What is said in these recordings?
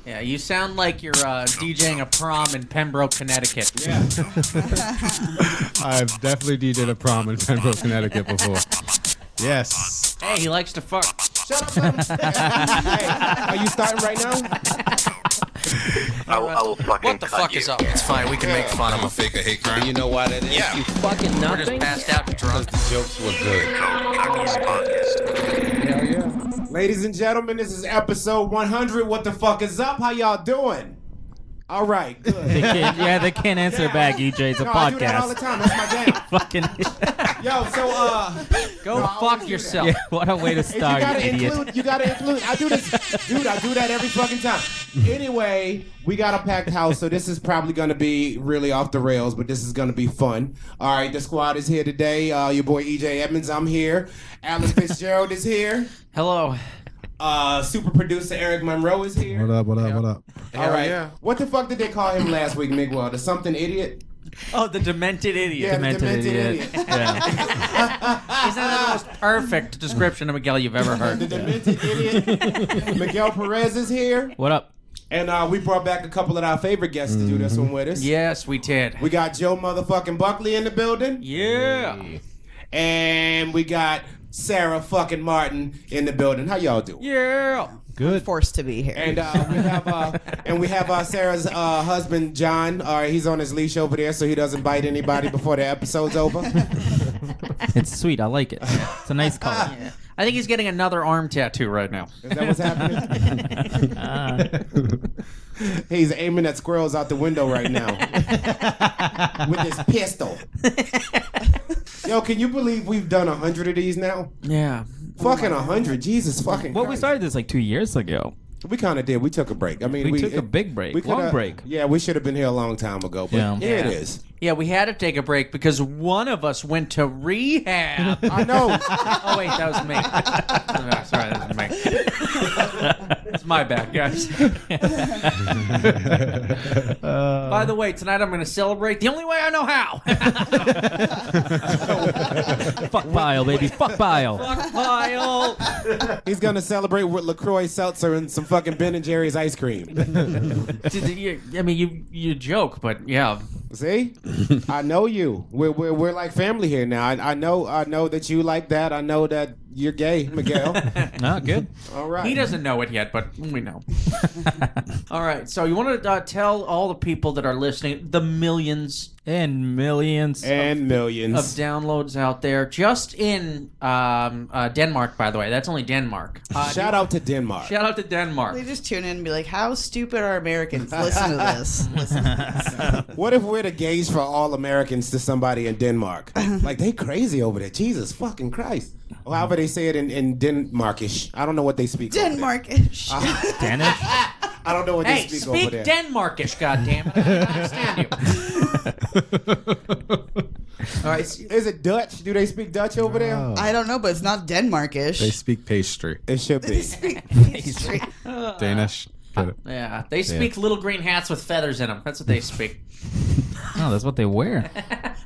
Yeah, you sound like you're DJing a prom in Pembroke, Connecticut. Yeah. I've definitely DJed a prom in Pembroke, Connecticut before. Yes. Hey, he likes to fuck. Shut up, let him say it. Hey, are you starting right now? I will fucking What the fuck is up? It's fine. We can make fun of I'm him. a fake a hate crime. You know why that is? Yeah. You fucking We're just nothing. passed out drunk. The jokes were good. Hell yeah. Ladies and gentlemen, this is episode 100. What the fuck is up? How y'all doing? All right, good. They can't answer back, EJ. It's a No, podcast. I do that all the time. That's my jam. Fucking Yo, so Go No, I always fuck do yourself. yeah, what a way to you start, gotta you idiot. include. You gotta include. I do this, dude. I do that every fucking time. Anyway, we got a packed house, so this is probably gonna be really off the rails, but this is gonna be fun. All right, the squad is here today. Your boy EJ Edmonds, I'm here. Alex Fitzgerald is here. Hello. Super producer Eric Monroe is here. What up, what up, what up? All right. yeah. What the fuck did they call him last week, Miguel? The something idiot? Oh, the demented idiot. Yeah, the demented idiot. Yeah. Isn't that the most perfect description of Miguel you've ever heard? The demented idiot. Miguel Perez is here. What up? And we brought back a couple of our favorite guests to do this one with us. Yes, we did. We got Joe motherfucking Buckley in the building. Yeah. And we got Sarah fucking Martin in the building. How y'all doing? Yeah. Good. Forced to be here. And we have Sarah's husband John. He's on his leash over there, so he doesn't bite anybody before the episode's over. It's sweet. I like it. It's a nice color. Yeah. I think he's getting another arm tattoo right now. Is that what's happening? He's aiming at squirrels out the window right now with his pistol. Yo, can you believe we've done 100 of these now? Yeah. Fucking 100, Jesus fucking Well, we Christ. started this like 2 years ago. We kind of did. We took a break. I mean, We took a big break. Long coulda- break. Yeah, we should have been here a long time ago, but Yeah. here it Yeah. is. Yeah, we had to take a break because one of us went to rehab. I know. Oh, wait, that was me. Oh, sorry, that was me. It's my bad, guys. By the way, tonight I'm going to celebrate the only way I know how. Fuck pile, baby. Fuck pile. Fuck pile. He's gonna celebrate with LaCroix seltzer and some fucking Ben and Jerry's ice cream. I mean, you joke, but yeah. See, I know you. We're like family here now. I know that you like that. I know that you're gay, Miguel. Oh, good. All right. He doesn't know it yet, but we know. All right, so you want to tell all the people that are listening, the millions And millions. and of millions. downloads out there, just in Denmark, by the way. That's only Denmark. Shout out to Denmark. Shout out to Denmark. They just tune in and be like, how stupid are Americans? Listen to this. Listen to this. What if we're the gauge for all Americans to somebody in Denmark? Like, they crazy over there. Jesus fucking Christ. Or however they say it in Denmarkish. I don't know what they speak over there. Denmarkish. Danish? I don't know what Hey, they speak over speak there. Denmarkish, goddammit. I don't understand you. All right. Is it Dutch? Do they speak Dutch over there? I don't know, but it's not Denmarkish. They speak pastry. It should be. Pastry. Danish. Get it. Yeah, they speak little green hats with feathers in them. That's what they speak. Oh, that's what they wear.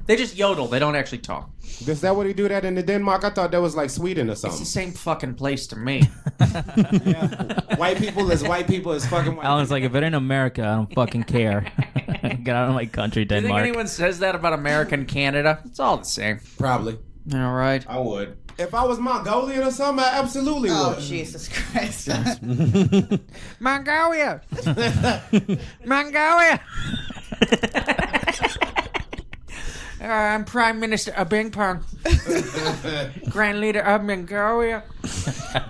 They just yodel. They don't actually talk. Is that what he do that in the Denmark? I thought that was like Sweden or It's the something. same fucking place to me. White people is fucking white. Alan's like, if it ain't America, I don't fucking care. Get out of my country, Do you think Denmark. anyone says that about America and Canada? It's all the same. Probably. All right. I would. If I was Mongolian or something, I absolutely Oh, would. Jesus Christ. Mongolia! Mongolia! I'm Prime Minister of Bing Pong. Grand Leader of Mongolia.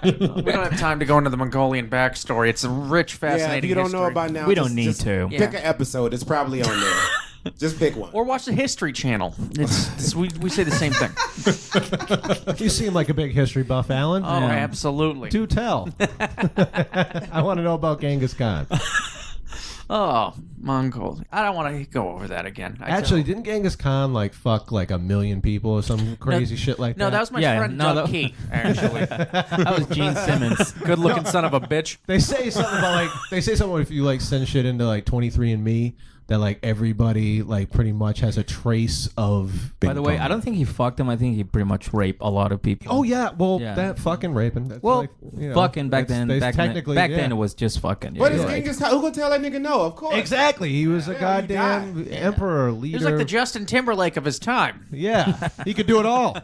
We don't have time to go into the Mongolian backstory. It's a rich, Yeah, if fascinating you don't know history. about now, We don't need to. Yeah. Pick an episode. It's probably on there. Just pick one. Or watch the History Channel. We say the same thing. You seem like a big history buff, Alan. Oh, absolutely. Do tell. I want to know about Genghis Khan. Oh, Mongol. I don't want to go over that again. Actually, didn't Genghis Khan like fuck like 1 million people or some crazy shit like that? No, that was my Yeah, friend no, Doug that- Key, actually. That was Gene Simmons. Good-looking son of a bitch. They say something about like if you like send shit into like 23andMe, that like everybody like pretty much has a trace of. By the way, I don't think he fucked him. I think he pretty much raped a lot of people. Oh yeah, well Yeah. that fucking raping. That's Well, like, you know, fucking back that's- then. that's Technically, then it was just fucking. But yeah, it's right. Genghis Khan. Who gonna tell that nigga no? Of course. Exactly. He was a goddamn emperor, leader. He was like the Justin Timberlake of his time. Yeah, he could do it all.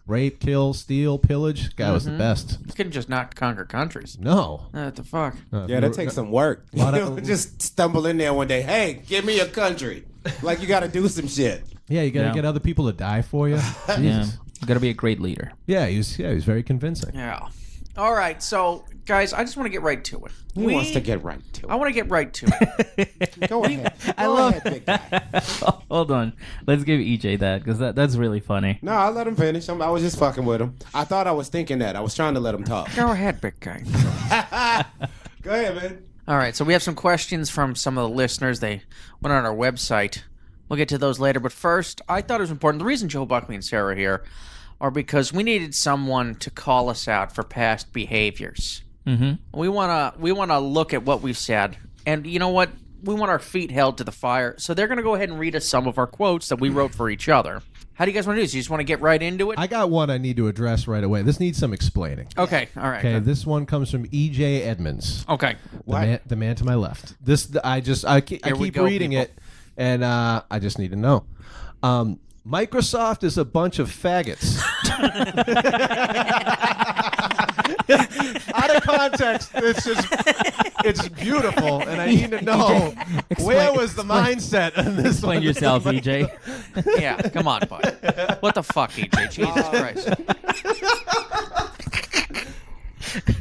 Rape, kill, steal, pillage. Guy was the best. You couldn't just not conquer countries. No. What the fuck? Yeah, that takes some work. Lot You of- don't just stumble in there one day. Hey, give me a country. Like you got to do some shit. Yeah, you gotta Yeah. get other people to die for you. Yeah, Jesus. you gotta be a great leader. Yeah, he was very convincing. Yeah. All right, so guys, I just want to get right to it. Who wants to get right to I it? want to get right to it. Go ahead. I Go love- ahead, big guy. Hold on, let's give EJ that because that's really funny. No, I'll let him finish. I was just fucking with him. I thought I was thinking that. I was trying to let him talk. Go ahead, big guy. Go ahead, man. All right, so we have some questions from some of the listeners. They went on our website. We'll get to those later. But first, I thought it was important. The reason Joe Buckley and Sarah are here are because we needed someone to call us out for past behaviors. Mm-hmm. We wanna look at what we've said, and you know what? We want our feet held to the fire. So they're gonna go ahead and read us some of our quotes that we wrote for each other. How do you guys want to do this? You just want to get right into it? I got one I need to address right away. This needs some explaining. Okay. All right. Okay, good. this one comes from E.J. Edmonds. Okay. The man to my left. I keep Here we go, reading people. it, and I just need to know. Microsoft is a bunch of faggots. Out of context, it's beautiful, and I need to know where was the mindset in this. Explain one? yourself, EJ. Yeah. Come on, bud. What the fuck, EJ? Jesus Christ.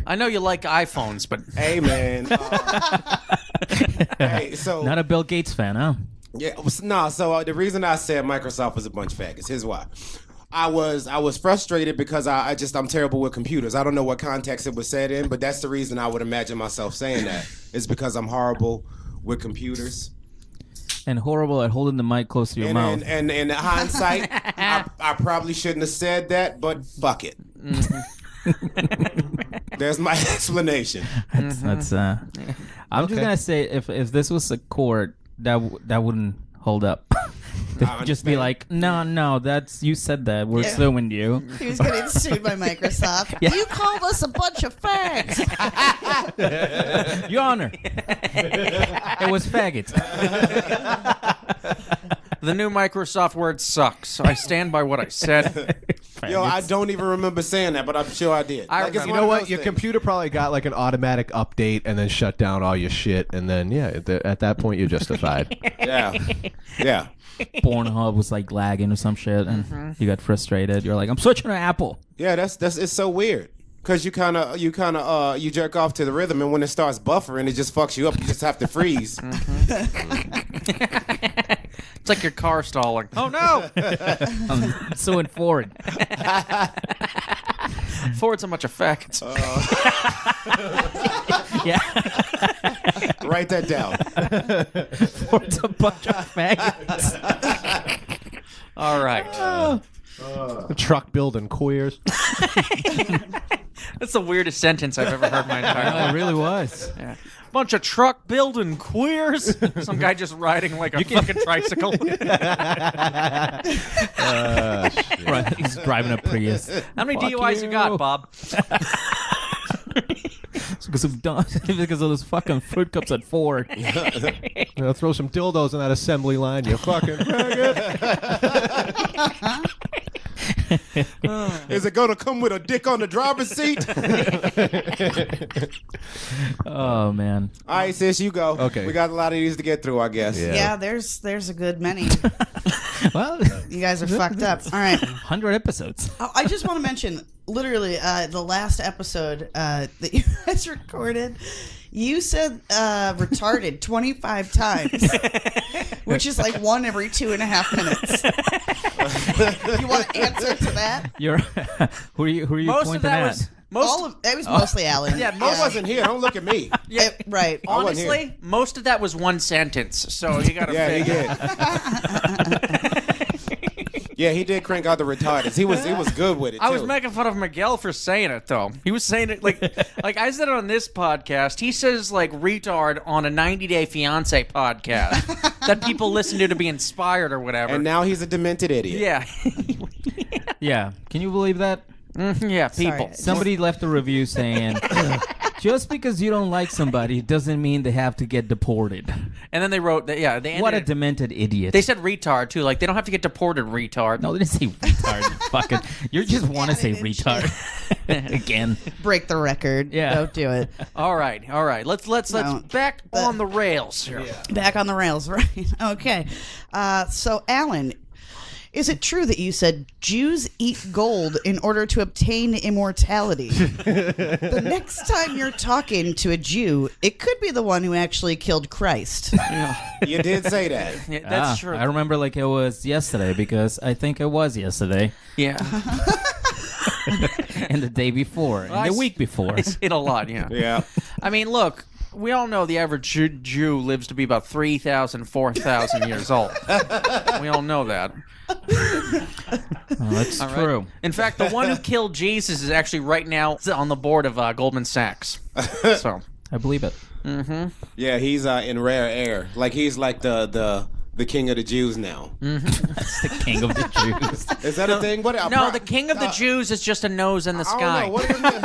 I know you like iPhones, but Hey, man. Hey, so Not a Bill Gates fan, huh? yeah, no. So the reason I said Microsoft was a bunch of faggots. Here's why. I was frustrated because I'm terrible with computers. I don't know what context it was said in, but that's the reason I would imagine myself saying that. It's because I'm horrible with computers. And horrible at holding the mic close to your mouth. And in hindsight, I probably shouldn't have said that, but fuck it. There's my explanation. That's I'm just gonna say if this was a court, that wouldn't hold up. They'd just be like, no, that's you said that. We're suing you. He was getting sued by Microsoft. Yeah. You called us a bunch of fags. Your Honor, it was faggots. the new Microsoft word sucks. I stand by what I said. Yo, I don't even remember saying that, but I'm sure I did. I Like, it's remember. You one know of what? those Your things. computer probably got like an automatic update and then shut down all your shit, and then at that point you're justified. Yeah. Yeah. Pornhub was like lagging or some shit, and you got frustrated. You're like, I'm switching to Apple. Yeah, that's it's so weird. Cause you jerk off to the rhythm, and when it starts buffering, it just fucks you up. You just have to freeze. It's like your car stalling. Oh no! I'm suing Ford. Ford's a bunch of faggots. Yeah, Write that down. Ford's a bunch of faggots. All right. Truck building queers. That's the weirdest sentence I've ever heard in my entire Oh, it life. really was. Yeah. Bunch of truck building queers. Some guy just riding like a fucking tricycle. Right, he's driving a Prius. How many Fuck DUIs you got, Bob? Because of those fucking fruit cups at Ford. Throw some dildos on that assembly line, you fucking faggot. Is it gonna come with a dick on the driver's seat? Oh man. All right, sis, you go. Okay. We got a lot of these to get through, I guess. Yeah. Yeah, there's a good many. Well, You guys are fucked up. All right. 100 episodes. Oh, I just want to mention, literally, the last episode that you guys recorded, you said retarded 25 times, which is like one every 2.5 minutes. You want to answer to that? You're who are you Most of pointing that at? was most. It was mostly Alan. Yeah, I wasn't here. Don't look at me. Right. wasn't here. Honestly, most of that was one sentence. So you got to. Yeah, he did. Yeah, he did crank out the retardeds. He was good with it. I was too. making fun of Miguel for saying it though. He was saying it like I said it on this podcast. He says like retard on a 90 Day Fiance podcast that people listen to be inspired or whatever. And now he's a demented idiot. Yeah. Yeah. Can you believe that? Yeah, people. Somebody left a review saying, just because you don't like somebody doesn't mean they have to get deported. And then they wrote that, yeah, they ended What a it- demented idiot. They said retard too. Like they don't have to get deported, retard. No, they didn't say retard. Fucking, you just want to say added in retard again. Break the record. Yeah. Don't do it. All right. Let's No. back on the rails here. Back on the rails, right? Okay. So, Alan, is it true that you said Jews eat gold in order to obtain immortality? The next time you're talking to a Jew, it could be the one who actually killed Christ. You did say that. Yeah, that's true. I remember like it was yesterday because I think it was yesterday Yeah. and the day before and I the s- week before. I say it a lot, yeah. Yeah. I mean, look, we all know the average Jew lives to be about 3,000, 4,000 years old. We all know that. That's All right? true. In fact, the one who killed Jesus is actually right now on the board of Goldman Sachs. So, I believe it. Yeah, he's in rare air. Like he's like the king of the Jews now. That's the king of the Jews. Is that a thing? What? no, the king of the Jews is just a nose in the I don't sky. know. What do you mean?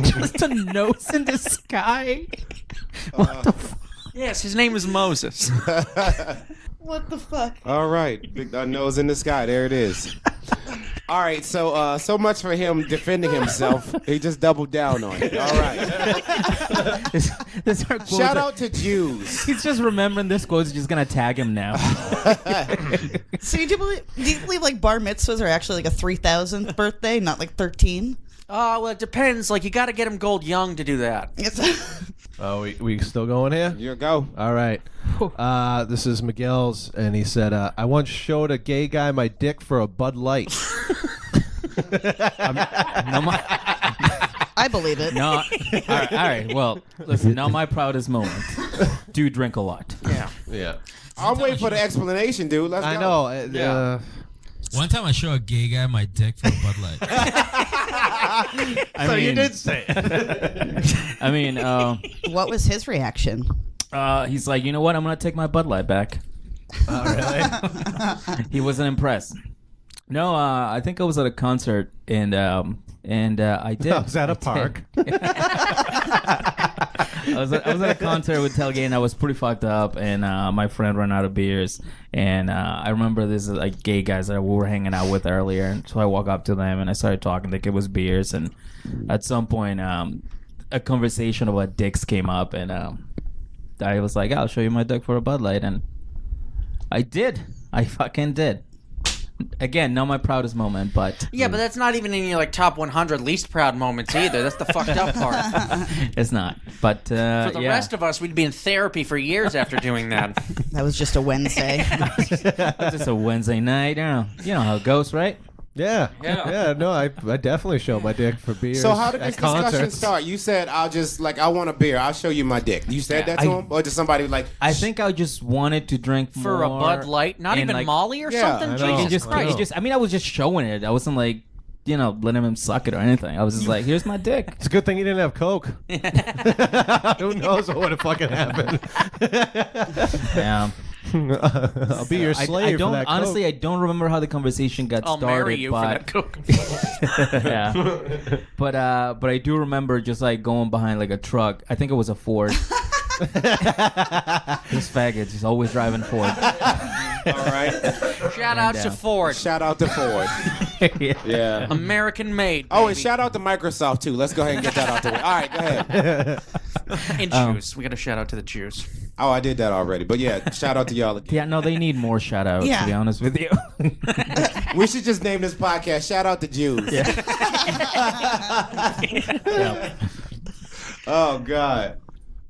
Just a nose in the sky. What the fuck? Yes, his name is Moses. What the fuck? All right, big nose in the sky. There it is. All right, so much for him defending himself. He just doubled down on it. All right. This our quote Shout that- out to Jews. He's just remembering this quote. He's just gonna tag him now. So do you believe like bar mitzvahs are actually like a 3,000th birthday, not like 13? Well, it depends. Like, you got to get him gold young to do that. Oh, we still going here? Here go. All right. This is Miguel's, and he said, I once showed a gay guy my dick for a Bud Light. I believe it. No. All right. Well, listen. Now my proudest moment. Do drink a lot. Yeah. Yeah. I'm waiting for the explanation, dude. Let's I go. know. Yeah. One time I show a gay guy my dick for a Bud Light. I mean, say. I mean, What was his reaction? he's like, you know what? I'm gonna take my Bud Light back. Oh, really? He wasn't impressed. No, I think I was at a concert and I did. I was at a park. I was at a concert with Telgate and I was pretty fucked up and my friend ran out of beers and I remember this like gay guys that we were hanging out with earlier and so I walk up to them and I started talking like it was beers and at some point a conversation about dicks came up and I was like, I'll show you my dick for a Bud Light and I did. I fucking did. Again, not my proudest moment, but Yeah, but that's not even in your like top 100 least proud moments either. That's the fucked up part. it's not. But For the yeah. rest of us, we'd be in therapy for years after doing that. That was just a Wednesday. It's just a Wednesday night. You know how it goes, right? Yeah. Yeah. Yeah. No, I definitely show my dick for beers. So how did at this discussion concerts. start? You said, I want a beer. I'll show you my dick. You said that to him? Or did somebody like... I think I just wanted to drink For a more Bud Light, not and, even like, Molly or Yeah, something. I know. Jesus It just, Christ! it just, I mean, I was just showing it. I wasn't like, letting him suck it or anything. I was just like, here's my dick. It's a good thing he didn't have Coke. Who knows what would have fucking happened? Yeah. I'll be your slave I don't for that honestly. Coke. I don't remember how the conversation got I'll started. marry you for that cook. Yeah. But I do remember just like going behind like a truck. I think it was a Ford. This faggot is always driving Ford. All right. Shout out to Ford, Shout out to Ford. Yeah. American made. Oh, and baby. shout out to Microsoft, too. Let's go ahead and get that out the way. All right, go ahead. And Jews. We got to shout out to the Jews. Oh, I did that already. But yeah, shout out to y'all again. Yeah, no, they need more shout outs, Yeah. to be honest with you. We should just name this podcast Shout Out to Jews. Yeah. Oh, God.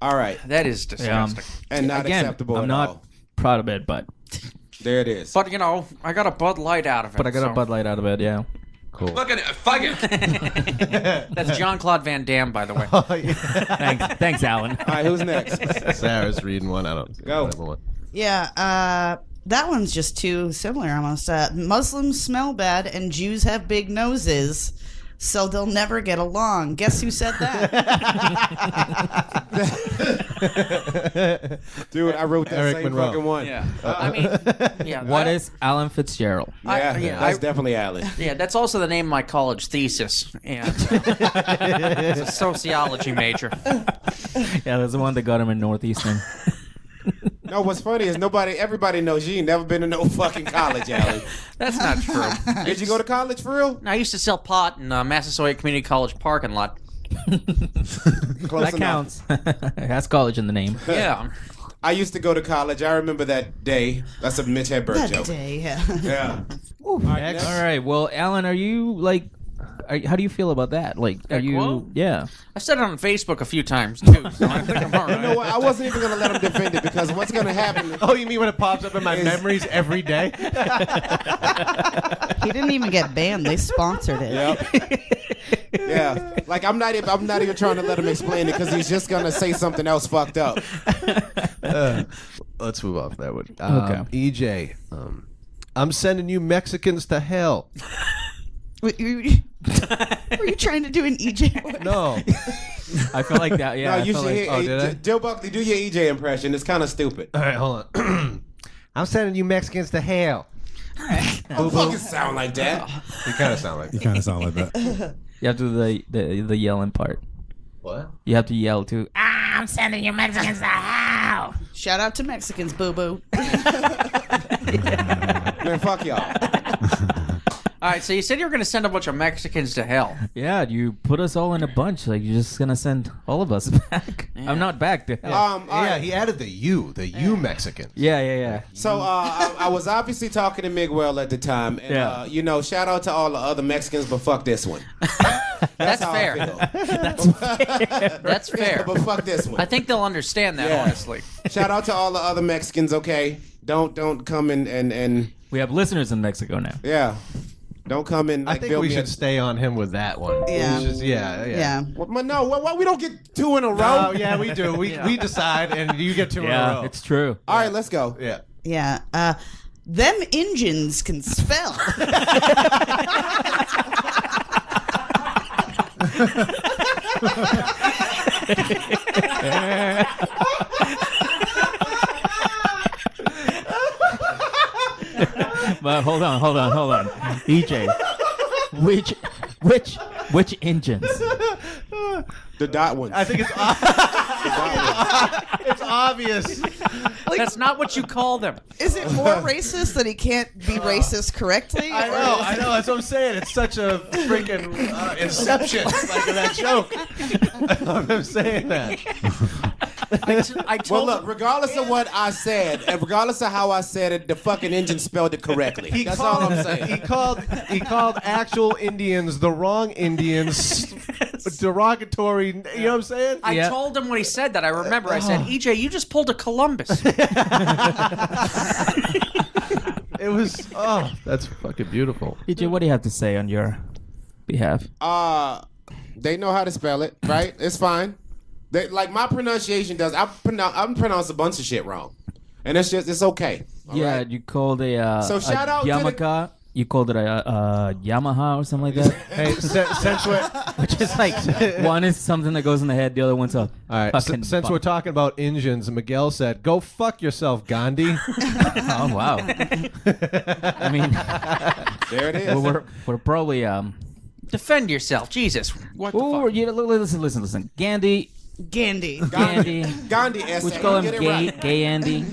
All right. That is disgusting. And not Again, acceptable I'm at not all. proud of it, but There it is. But, I got a Bud Light out of it. I got a Bud Light out of it, yeah. Cool. Look at it, fuck it. That's Jean-Claude Van Damme, by the way. Thanks, Alan. All right, who's next? Sarah's reading one. I don't. Go. Whatever one. Yeah, that one's just too similar almost. Muslims smell bad and Jews have big noses, so they'll never get along. Guess who said that? Dude, I wrote that Eric same Monroe. fucking one. Yeah. I mean, yeah. What is Alan Fitzgerald? That's definitely Alan. Yeah, that's also the name of my college thesis. And it's a sociology major. Yeah, that's the one that got him in Northeastern. No, what's funny is everybody knows you ain't never been to no fucking college, Alan. That's not true. Did you go to college for real? I used to sell pot in Massasoit Community College parking lot. Close That enough. counts. It has college in the name. Yeah. I used to go to college. I remember that day. That's a Mitch Hedberg That joke. day, yeah. Yeah. All right. Well, Alan, are you like? How do you feel about that? Like, are That you? quote? Yeah. I've said it on Facebook a few times too, so I think I'm all right. You know what? I wasn't even gonna let him defend it because what's gonna happen? Oh, you mean when it pops up in my memories every day? He didn't even get banned. They sponsored it. Yep. Yeah. Like I'm not even trying to let him explain it because he's just gonna say something else fucked up. Let's move off that one. Okay. EJ, I'm sending you Mexicans to hell. Were you trying to do an EJ? No. I feel like that. Yeah. No, I you feel should like, hear Joe Buckley, do your EJ impression. It's kind of stupid. All right, hold on. I'm sending you Mexicans to hell. Don't fucking sound like that. You kind of sound like You kind of sound like that. You have to do the yelling part. What? You have to yell too. I'm sending you Mexicans to hell. Shout out to Mexicans, boo boo. Man, fuck y'all. All right, so you said you were going to send a bunch of Mexicans to hell. Yeah, you put us all in a bunch. Like, you're just gonna send all of us back. I'm not back to hell. All Yeah, right. he added the you Mexicans. Yeah. So I was obviously talking to Miguel at the time, and Yeah. shout out to all the other Mexicans, but fuck this one. That's how fair. I feel. That's fair. But fuck this one. I think they'll understand that, Yeah. honestly. Shout out to all the other Mexicans. Okay, don't come in and We have listeners in Mexico now. yeah, don't come in. I Like, think build we me should a- stay on him with that one. Yeah. It's just- yeah. Yeah. What, no, why we don't get two in a row? Oh, yeah, we do. We decide, and you get two in a Yeah, row. it's true. All right, let's go. Yeah. Yeah. Them Injuns can spell. But hold on. EJ, which engines? The dot ones. I think it's it's obvious. That's not what you call them. Is it more racist that he can't be racist correctly? I know. That's what I'm saying. It's such a freaking inception, like in that joke. I'm saying that. I Well, told look, regardless of what I said, and regardless of how I said it, the fucking engine spelled it correctly. That's all I'm saying. He called actual Indians the wrong Indians. Derogatory. You know what I'm saying? I Yeah. told him when he said that. I remember. I said, EJ, you just pulled a Columbus. It was. Oh, that's fucking beautiful. EJ, what do you have to say on your behalf? They know how to spell it, right? It's fine. They, like my pronunciation does. I pronounce a bunch of shit wrong, and it's okay. all Yeah, right? you called a So shout out to the- Yamaha. You called it a Yamaha or something like that. Hey, since we're Which is like one is something that goes in the head, the other one's a all right, fucking since we're talking about engines, Miguel said, "Go fuck yourself, Gandhi." Oh wow! I mean, There it is. we're probably Defend yourself. Jesus. What the Ooh, fuck? yeah, listen. Gandhi, Gandhi. Gandhi. Gandhi essay. Would you call him Get it gay, right. gay Andy?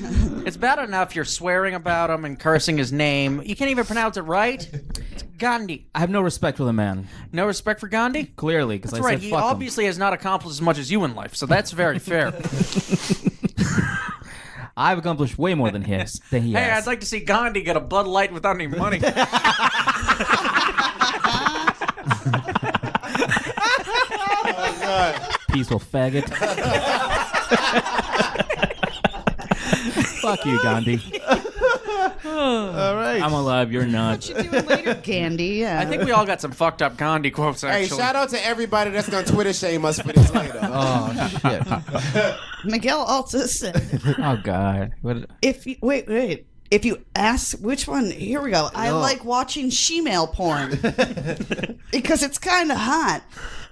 It's bad enough you're swearing about him and cursing his name. You can't even pronounce it right. It's Gandhi. I have no respect for the man. No respect for Gandhi? Clearly, because That's I right. said He fuck him. obviously has not accomplished as much as you in life, so that's very fair. I've accomplished way more than he Hey, has. I'd like to see Gandhi get a Bud Light without any money. Peaceful faggot. Fuck you, Gandhi. All right. I'm alive. You're not. What you doing later, Gandhi? Yeah. I think we all got some fucked up Gandhi quotes, Hey, actually. shout out to everybody that's gonna Twitter shame us for this later. Oh shit. Miguel also said, Oh God. What? if you, wait. If you ask which one, here we go. I like watching she-male porn because it's kind of hot,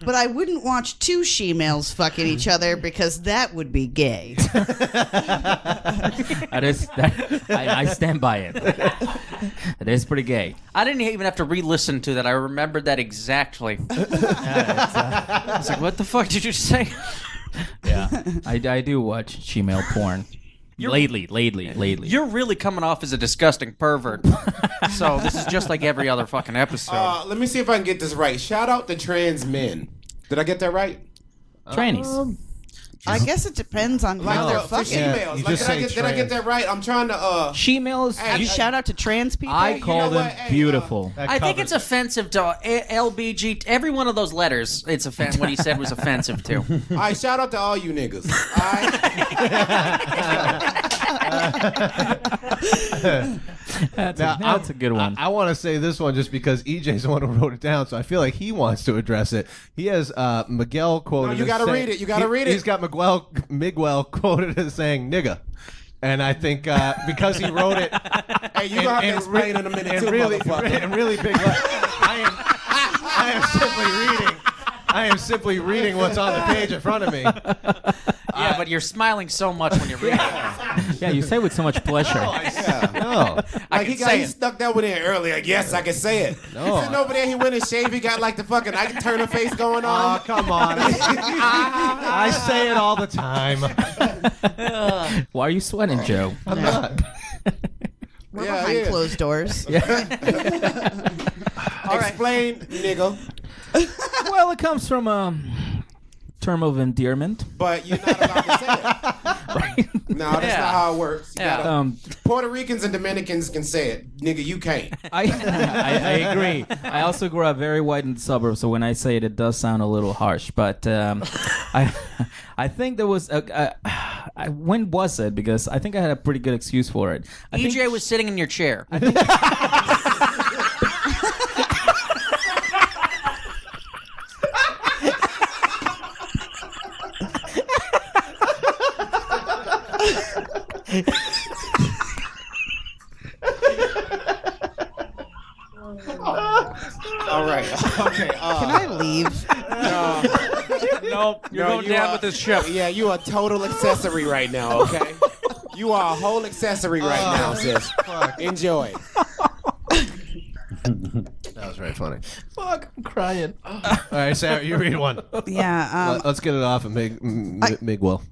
but I wouldn't watch two she-males fucking each other because that would be gay. I stand by it. It is pretty gay. I didn't even have to re-listen to that. I remembered that exactly. I was like, what the fuck did you say? Yeah, I do watch she-male porn. Lately. You're really coming off as a disgusting pervert. So this is just like every other fucking episode. Let me see if I can get this right. Shout out to trans men. Did I get that right? Trannies. I guess it depends on how they're for fucking. females. you Like, just did I say get trans. that right? I'm trying to. She-males. Hey, Shout out to trans people. I you call know them what? Hey, beautiful. That I think covers it's offensive to LBG. Every one of those letters, it's what he said was offensive to. All right, shout out to all you niggas. All right? That's a good one. I want to say this one just because EJ's the one who wrote it down, so I feel like he wants to address it. He has Miguel quoted. No, you as gotta saying- read it. You gotta read it. He's got Miguel quoted as saying "nigga," and I think because he wrote it, Hey, you gonna have to explain in a minute and too, really, motherfucker. and really big. I am simply reading what's on the page in front of me. Yeah, but you're smiling so much when you're reading it. Yeah, you say with so much pleasure. No. Like can he say he it. stuck that one in earlier. Yes, I can say it. No. Sitting over there, he went and shaved. He got like the fucking I can turn her face going on. Oh, come on. I say it all the time. Why are you sweating, Joe? I'm not. We're Yeah, behind yeah. closed doors. Explain, nigga. Well, it comes from a term of endearment. But you're not allowed to say it. Right? No, that's not how it works. You gotta- Puerto Ricans and Dominicans can say it. Nigga, you can't. I agree. I also grew up very white in the suburbs, so when I say it, it does sound a little harsh. But I think there was when was it? Because I think I had a pretty good excuse for it. EJ was sitting in your chair. All right. Okay. Can I leave? Nope, you're No, going you down are- with this ship. Yeah, you are a total accessory right now, okay? You are a whole accessory right now, sis. Enjoy. That was very funny. fuck, I'm crying. All right, Sarah, you read one. Yeah. Let's get it off and Miguel.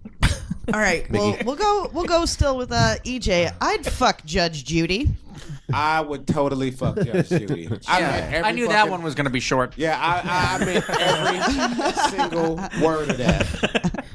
All right. Well, we'll go still with EJ. I'd fuck Judge Judy. I would totally fuck Judge Judy. I knew that one was going to be short. Yeah, I meant every single word of that.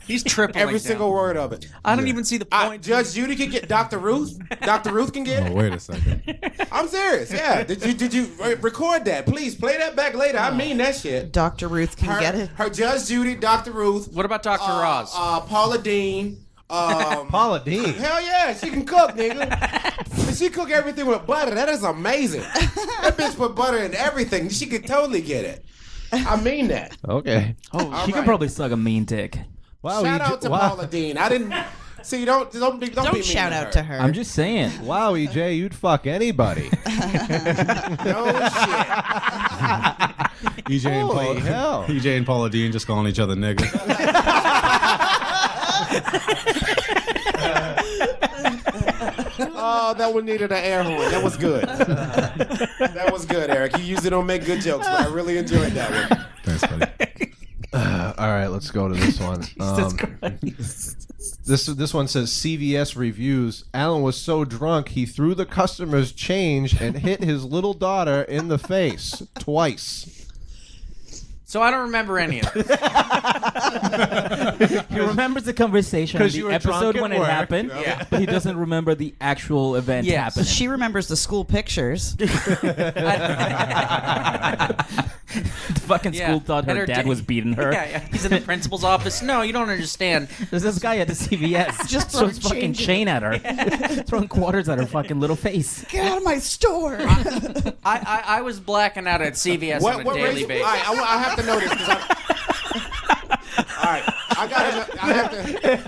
He's tripling Every down. single word of it. I don't even see the point. Judge Judy can get Dr. Ruth. Dr. Ruth can get Oh, it. wait a second. I'm serious. Yeah. Did you record that? Please play that back later. I mean that shit. Dr. Ruth can get it. Her Judge Judy, Dr. Ruth. What about Dr. Roz? Paula Dean. Paula Dean. Hell yeah, she can cook, nigga. She cook everything with butter. That is amazing. That bitch put butter in everything. She could totally get it. I mean that. Okay. Oh, she right. can probably suck a mean dick. Wow. Shout out to Paula Dean. I didn't see. Don't be Don't mean shout out to her. I'm just saying. Wow, EJ, you'd fuck anybody. No shit. EJ and Holy Paula, hell. EJ and Paula Dean just calling each other nigga. Oh, that one needed an air horn. That was good. That was good, Eric. You usually don't make good jokes, but I really enjoyed that one. Thanks, buddy. All right, let's go to this one. This one says CVS reviews. Alan was so drunk he threw the customer's change and hit his little daughter in the face twice. So I don't remember any of it. He remembers the conversation, 'Cause the you were episode drunk at when it work. happened, Yeah. but he doesn't remember the actual event Yes. happening. She remembers the school pictures. The fucking school thought her dad was beating her. Yeah. He's in the principal's office. No, you don't understand. There's this guy at the CVS Just throws throwing fucking change chain at her, throwing quarters at her fucking little face. Get out of my store. I was blacking out at CVS on a daily basis. All right, I have to know this because all right, I have to.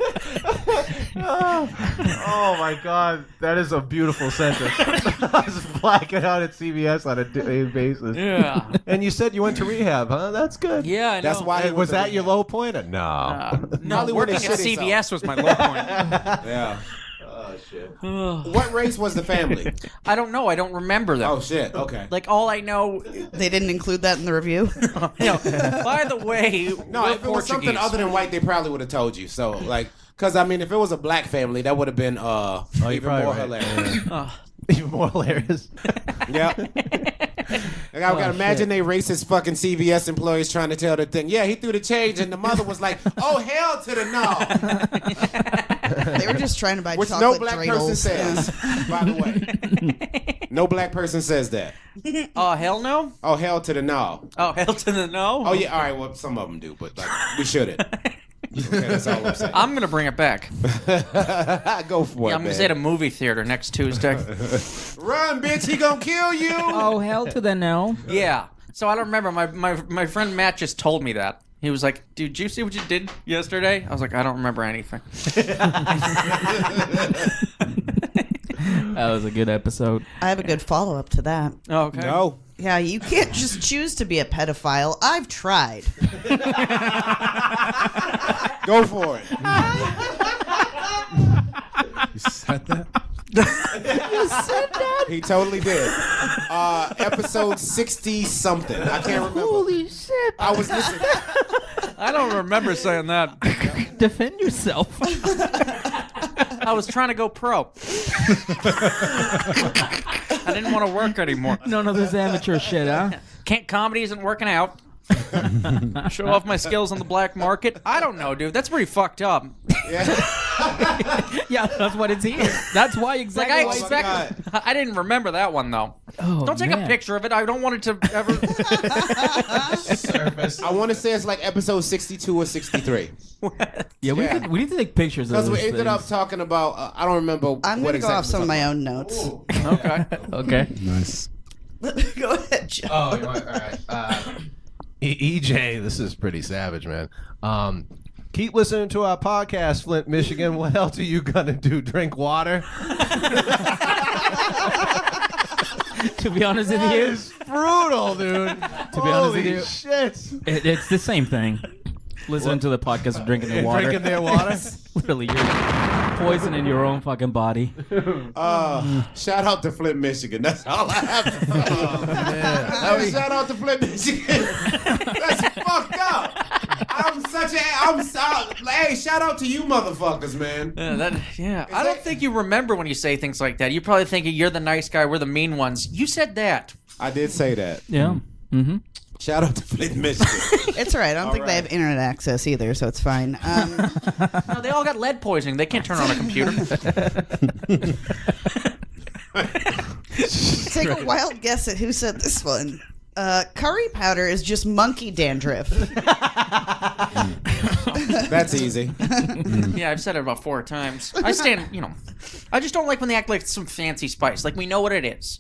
Oh my God, that is a beautiful sentence. I was blacking out at CVS on a daily basis. Yeah. And you said you went to rehab, huh? That's good. Yeah, I know. That's why. Hey, was that your low point? Or no. No, Hollywood working is at shitty, CVS was my low point. Yeah. Oh shit. What race was the family? I don't know. I don't remember them. Oh shit. Okay. Like, all I know... They didn't include that in the review. By the way, No, if it was something other than white, they probably would have told you. So, like, because I mean, if it was a black family, that would have been even more hilarious. Even more hilarious. Yeah. Like, I gotta imagine they racist fucking CVS employees trying to tell the thing. Yeah, he threw the change, and the mother was like, "Oh hell to the no," They were just trying to buy which chocolate no black dreidels. person says. By the way, no black person says that. Oh, hell no? Oh hell to the no. Oh, hell to the no? Oh yeah, all right. Well, some of them do, but like we shouldn't. Okay, that's all I'm saying. I'm going to bring it back. Go for it, I'm going to man. say at a movie theater next Tuesday. Run, bitch! He gonna kill you. Oh, hell to the no. Yeah. So I don't remember. My friend Matt just told me that. He was like, "Dude, did you see what you did yesterday?" I was like, "I don't remember anything." That was a good episode. I have a good follow-up to that. Okay. No. Yeah, you can't just choose to be a pedophile. I've tried. Go for it. You said that? He totally did. Episode 60 something. I can't remember. Holy shit. I was listening. I don't remember saying that. Defend yourself. I was trying to go pro. I didn't want to work anymore. None of this amateur shit, huh? Comedy isn't working out. Show off my skills on the black market. I don't know, dude. That's pretty fucked up. Yeah, that's what it's here. That's why Like, exactly. I why expect. I didn't remember that one though. Oh, Don't take a man. picture of it. I don't want it to ever. I want to say it's like episode 62 or 63. Yeah, Yeah. we need to take pictures of Because those we ended up things. talking about, I don't remember I'm what going to go exactly off some of my own notes. Okay. Okay. Nice. Go ahead, Joe. Oh, all right. EJ, this is pretty savage, man. Keep listening to our podcast, Flint, Michigan. What else are you gonna do? Drink water? To be honest with That you, is brutal, dude. To be honest with Holy you, shit. it's the same thing. Listening to the podcast and drinking their water. Drinking their water? Literally, you're poisoning your own fucking body. Shout out to Flint, Michigan. That's all I have to say. Shout out to Flint, Michigan. That's fucked up. Hey, shout out to you motherfuckers, man. I don't think you remember when you say things like that. You probably think you're the nice guy, we're the mean ones. You said that. I did say that. Yeah. Mm-hmm. Shout out to Flint, Michigan. It's all right. I don't think they have internet access either, so it's fine. No, they all got lead poisoning. They can't turn on a computer. Take a wild guess at who said this one. Curry powder is just monkey dandruff. That's easy. Yeah, I've said it about 4 times. I stand, I just don't like when they act like it's some fancy spice. Like, we know what it is,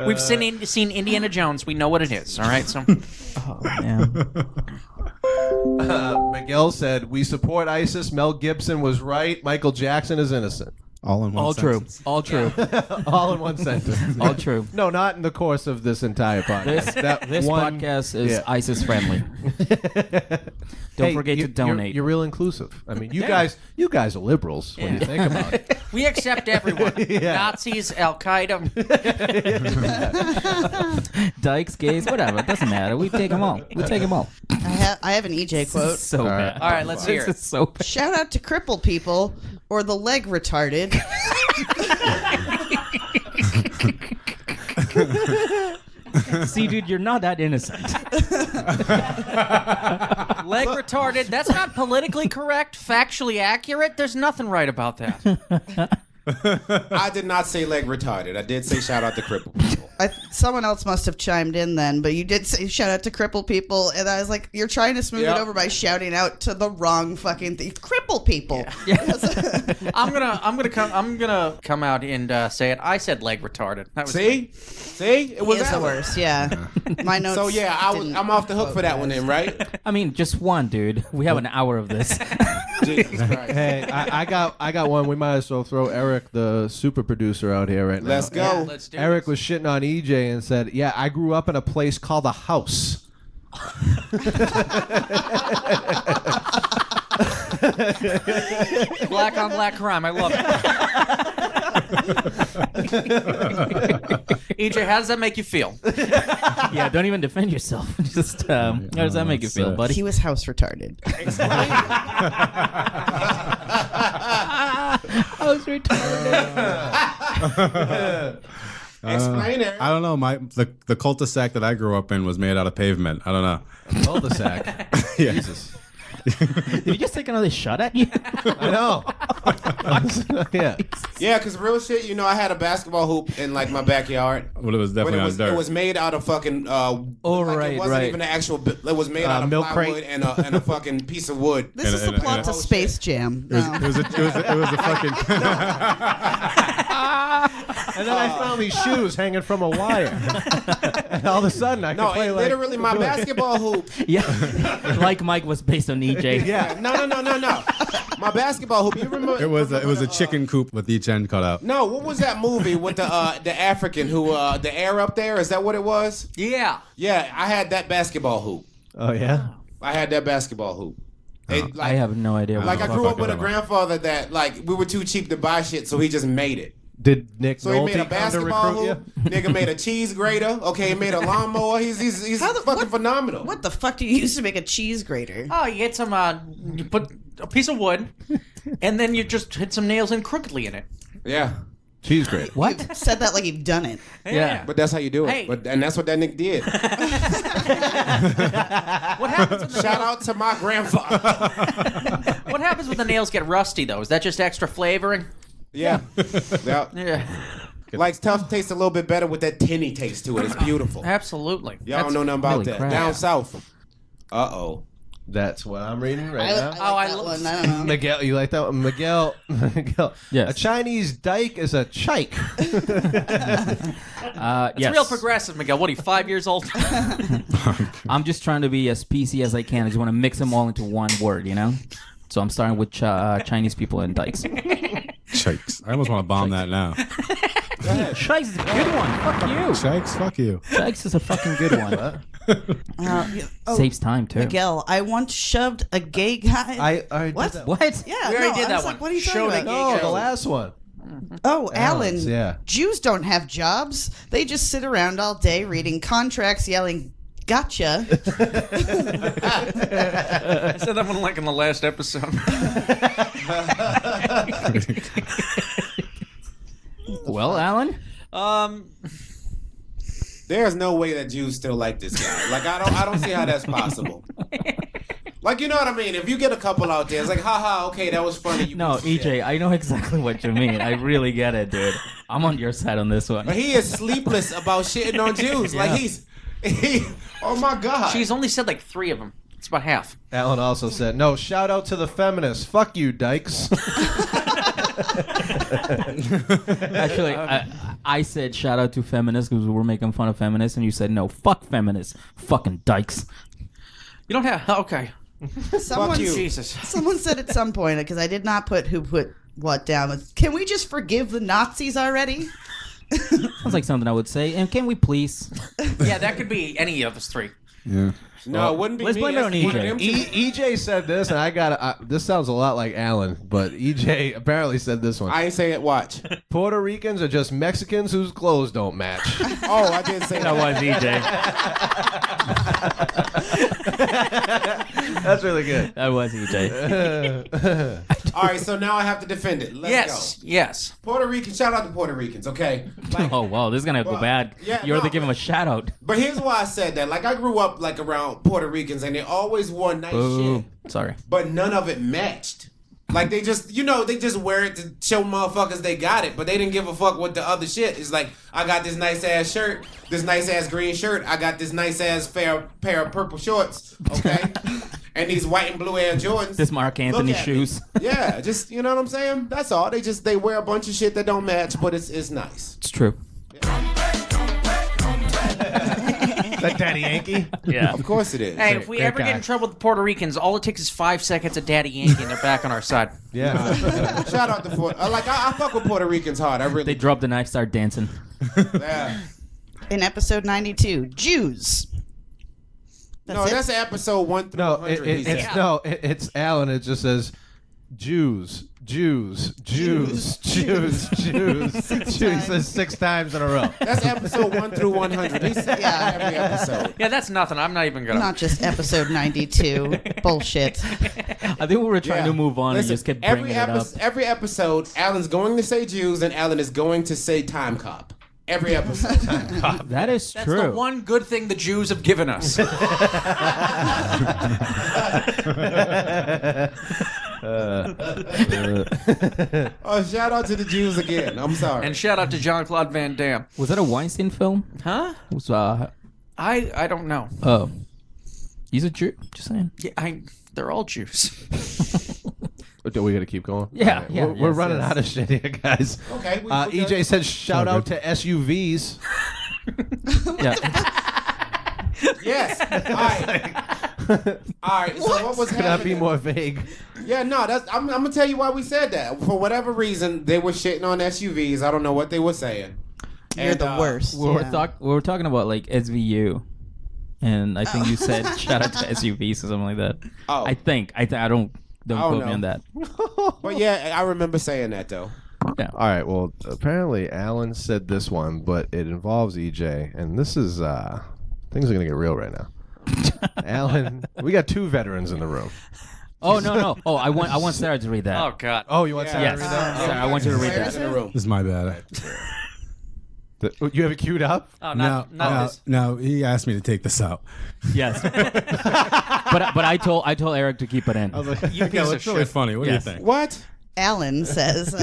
We've seen Indiana Jones. We know what it is, all right? So, Oh, man. Miguel said, "We support ISIS. Mel Gibson was right. Michael Jackson is innocent." All in one All true. sentence. All true. All in one sentence. All true. No, not in the course of this entire podcast. This podcast is ISIS friendly. Don't forget to donate. You're real inclusive. I mean, you guys are liberals when you think about it. we accept everyone. Yeah. Nazis, Al-Qaeda. Dykes, gays, whatever. It doesn't matter. We take them all. I have an EJ quote. So bad. All right, let's hear This it. is so bad. Shout out to crippled people or the leg retarded. See, dude, you're not that innocent. Leg retarded. That's not politically correct, factually accurate. There's nothing right about that. I did not say leg retarded. I did say shout out to crippled people. Someone else must have chimed in then, but you did say shout out to crippled people, and I was like, you're trying to smooth it over by shouting out to the wrong fucking thing. Crippled people. I'm gonna come out and say it. I said leg retarded. That was See, it was He is the Alan. worst, yeah. My notes. So yeah, I'm off the hook for that one then, right? I mean, just one, dude. We have an hour of this. Jesus Christ. Hey, I got one. We might as well throw Eric, the super producer, out here right now. Let's go. Yeah, let's do Eric this. was shitting on EJ and said, "Yeah, I grew up in a place called a house." Black on black crime. I love it. EJ, how does that make you feel? Yeah, don't even defend yourself. Just how does that make you feel, buddy? He was house retarded. I was retarded. Explain it. I don't know. The cul-de-sac that I grew up in was made out of pavement. I don't know. Cul-de-sac. Yeah. Jesus. Did you just take another shot at you? I know. Yeah. Yeah, because real shit, you know, I had a basketball hoop in like my backyard. Well, it was But definitely on dirt. it was made out of fucking. It wasn't even an actual. It was made out of milk plywood crate. and a fucking piece of wood. This is the plot to Space Jam. It was a fucking. And then I found these shoes hanging from a wire. And all of a sudden, I could No, play it like. literally my basketball hoop. Yeah. Like Mike was based on EJ. Yeah. No. My basketball hoop. You remember? It was a chicken coop with each end cut out. No, what was that movie with the African who the air up there? Is that what it was? Yeah. Yeah, I had that basketball hoop. Oh yeah. I had that basketball hoop. It, I have no idea. What Like the I fuck grew up with a talking about. grandfather that like we were too cheap to buy shit, so he just made it. Did Nick So he Nolte made a come to basketball recruit hoop. you? Nigga made a cheese grater. Okay, he made a lawnmower. He's fucking phenomenal. What the fuck do you use to make a cheese grater? Oh, you get some. You put a piece of wood, and then you just hit some nails in crookedly in it. Yeah, Cheese grater. What? You've said that like you've done it. Yeah. but that's how you do it. Hey. And that's what that nigga did. What happens? When the Shout out to my grandfather. What happens when the nails get rusty though? Is that just extra flavoring? Yeah. Yeah. Yeah, Like stuff tastes a little bit better with that tinny taste to it. It's beautiful. absolutely. Y'all don't know nothing about really that. crap. Down south. Uh-oh. That's what I'm reading right now. I like that one. I don't know. Miguel, you like that one? Miguel. Yes. A Chinese dyke is a chike. It's yes. real progressive, Miguel. What are you, 5 years old? I'm just trying to be as PC as I can. I just want to mix them all into one word, you know? So I'm starting with Chinese people and dykes. Chikes. I almost want to bomb that now. Shikes is a good one. Fuck you. Chikes, fuck you. Shikes is a fucking good one. Saves time, too. Miguel, I once shoved a gay guy. I did What? that. What? Yeah, We already no, did I that was one. like, what are you Show talking that about? No, the last one. Oh, Alan. Yeah. Jews don't have jobs. They just sit around all day reading contracts, yelling, "Gotcha." I said that one like in the last episode. Well, Alan? There's no way that Jews still like this guy. Like I don't see how that's possible. Like, you know what I mean? If you get a couple out there, it's like, haha, okay, that was funny. You No, piece of shit. EJ, I know exactly what you mean. I really get it, dude. I'm on your side on this one. But he is sleepless about shitting on Jews. Like he oh my god. She's only said like 3 of them. It's about half. Alan also said, no, shout out to the feminists. Fuck you, dykes. Actually, I said shout out to feminists because we were making fun of feminists, and you said no, fuck feminists, fucking dykes. You don't have. Okay. Someone, you. Jesus. someone said at some point, because I did not put who put what down. Can we just forgive the Nazis already? Sounds like something I would say. And can we please? Yeah, that could be any of us 3. Yeah. No, it wouldn't be let's me. blame it on It's one of EJ. them two. EJ said this, and I got this sounds a lot like Alan, but EJ apparently said this one. I ain't say it. Watch. Puerto Ricans are just Mexicans whose clothes don't match. Oh, I did say that. was EJ. That's really good. That was EJ. All right, so now I have to defend it. Let's go. Yes. Puerto Rican, shout out to Puerto Ricans, okay? Like, Oh, wow, this is going to go Well, bad. yeah, You're no, to give him a shout out. but here's why I said that. Like, I grew up like around Puerto Ricans, and they always wore nice Boo. shit, Sorry. but none of it matched. Like they just, they just wear it to show motherfuckers they got it, but they didn't give a fuck with the other shit. It's like, I got this nice ass shirt, this nice ass green shirt, I got this nice ass pair of purple shorts, okay? And these white and blue Air Jordans. This Mark Anthony shoes. Yeah, just, you know what I'm saying? That's all. They wear a bunch of shit that don't match, but it's nice. It's true. That Daddy Yankee? Yeah. Of course it is. Hey, if we Great ever guy. get in trouble with the Puerto Ricans, all it takes is 5 seconds of Daddy Yankee and they're back on our side. Yeah. Shout out to I fuck with Puerto Ricans hard. I really They drop the knife, start dancing. Yeah. In episode 92, Jews. That's episode 1 through No, 100. it's Alan. It just says Jews. He says 6 times in a row. That's episode 1 through 100. He said every episode. Yeah, that's nothing. I'm not even gonna. Not just episode 92. Bullshit. I think we were trying to move on and Listen, just kept bringing it up. Every episode, Alan's going to say Jews and Alan is going to say time cop. Every episode. That is That's true. the one good thing the Jews have given us. Oh, shout out to the Jews again. I'm sorry. And shout out to Jean-Claude Van Damme. Was that a Weinstein film? Huh? It was, I don't know. oh. He's a Jew? Just saying. Yeah, they're all Jews. Do we got to keep going? Yeah, All right. yeah, We're yes, running yes. out of shit here, guys. Okay. EJ said shout out to SUVs. Yeah. Yes. All right. So what was Could not happening? be more vague. Yeah, no. I'm gonna tell you why we said that. For whatever reason, they were shitting on SUVs. I don't know what they were saying. You're the worst. We were talking about like SVU. And I think you said shout out to SUVs or something like that. Oh. I think. I don't quote me know. on that. But yeah, I remember saying that though. Yeah. All right. Well, apparently Alan said this one, but it involves EJ, and this is things are gonna get real right now. Alan, we got 2 veterans in the room. Oh no. Oh, I want Sarah to read that. Oh God. Oh, you want Sarah yes. to read that? Sarah, I want you to read Where that. is it in the room? This is my bad. You have it queued up? Oh, No, not this. no, he asked me to take this out. Yes. but I told Eric to keep it in. I was like, You yeah, piece of it's really shit. funny. What Yes. do you think? What? Alan says,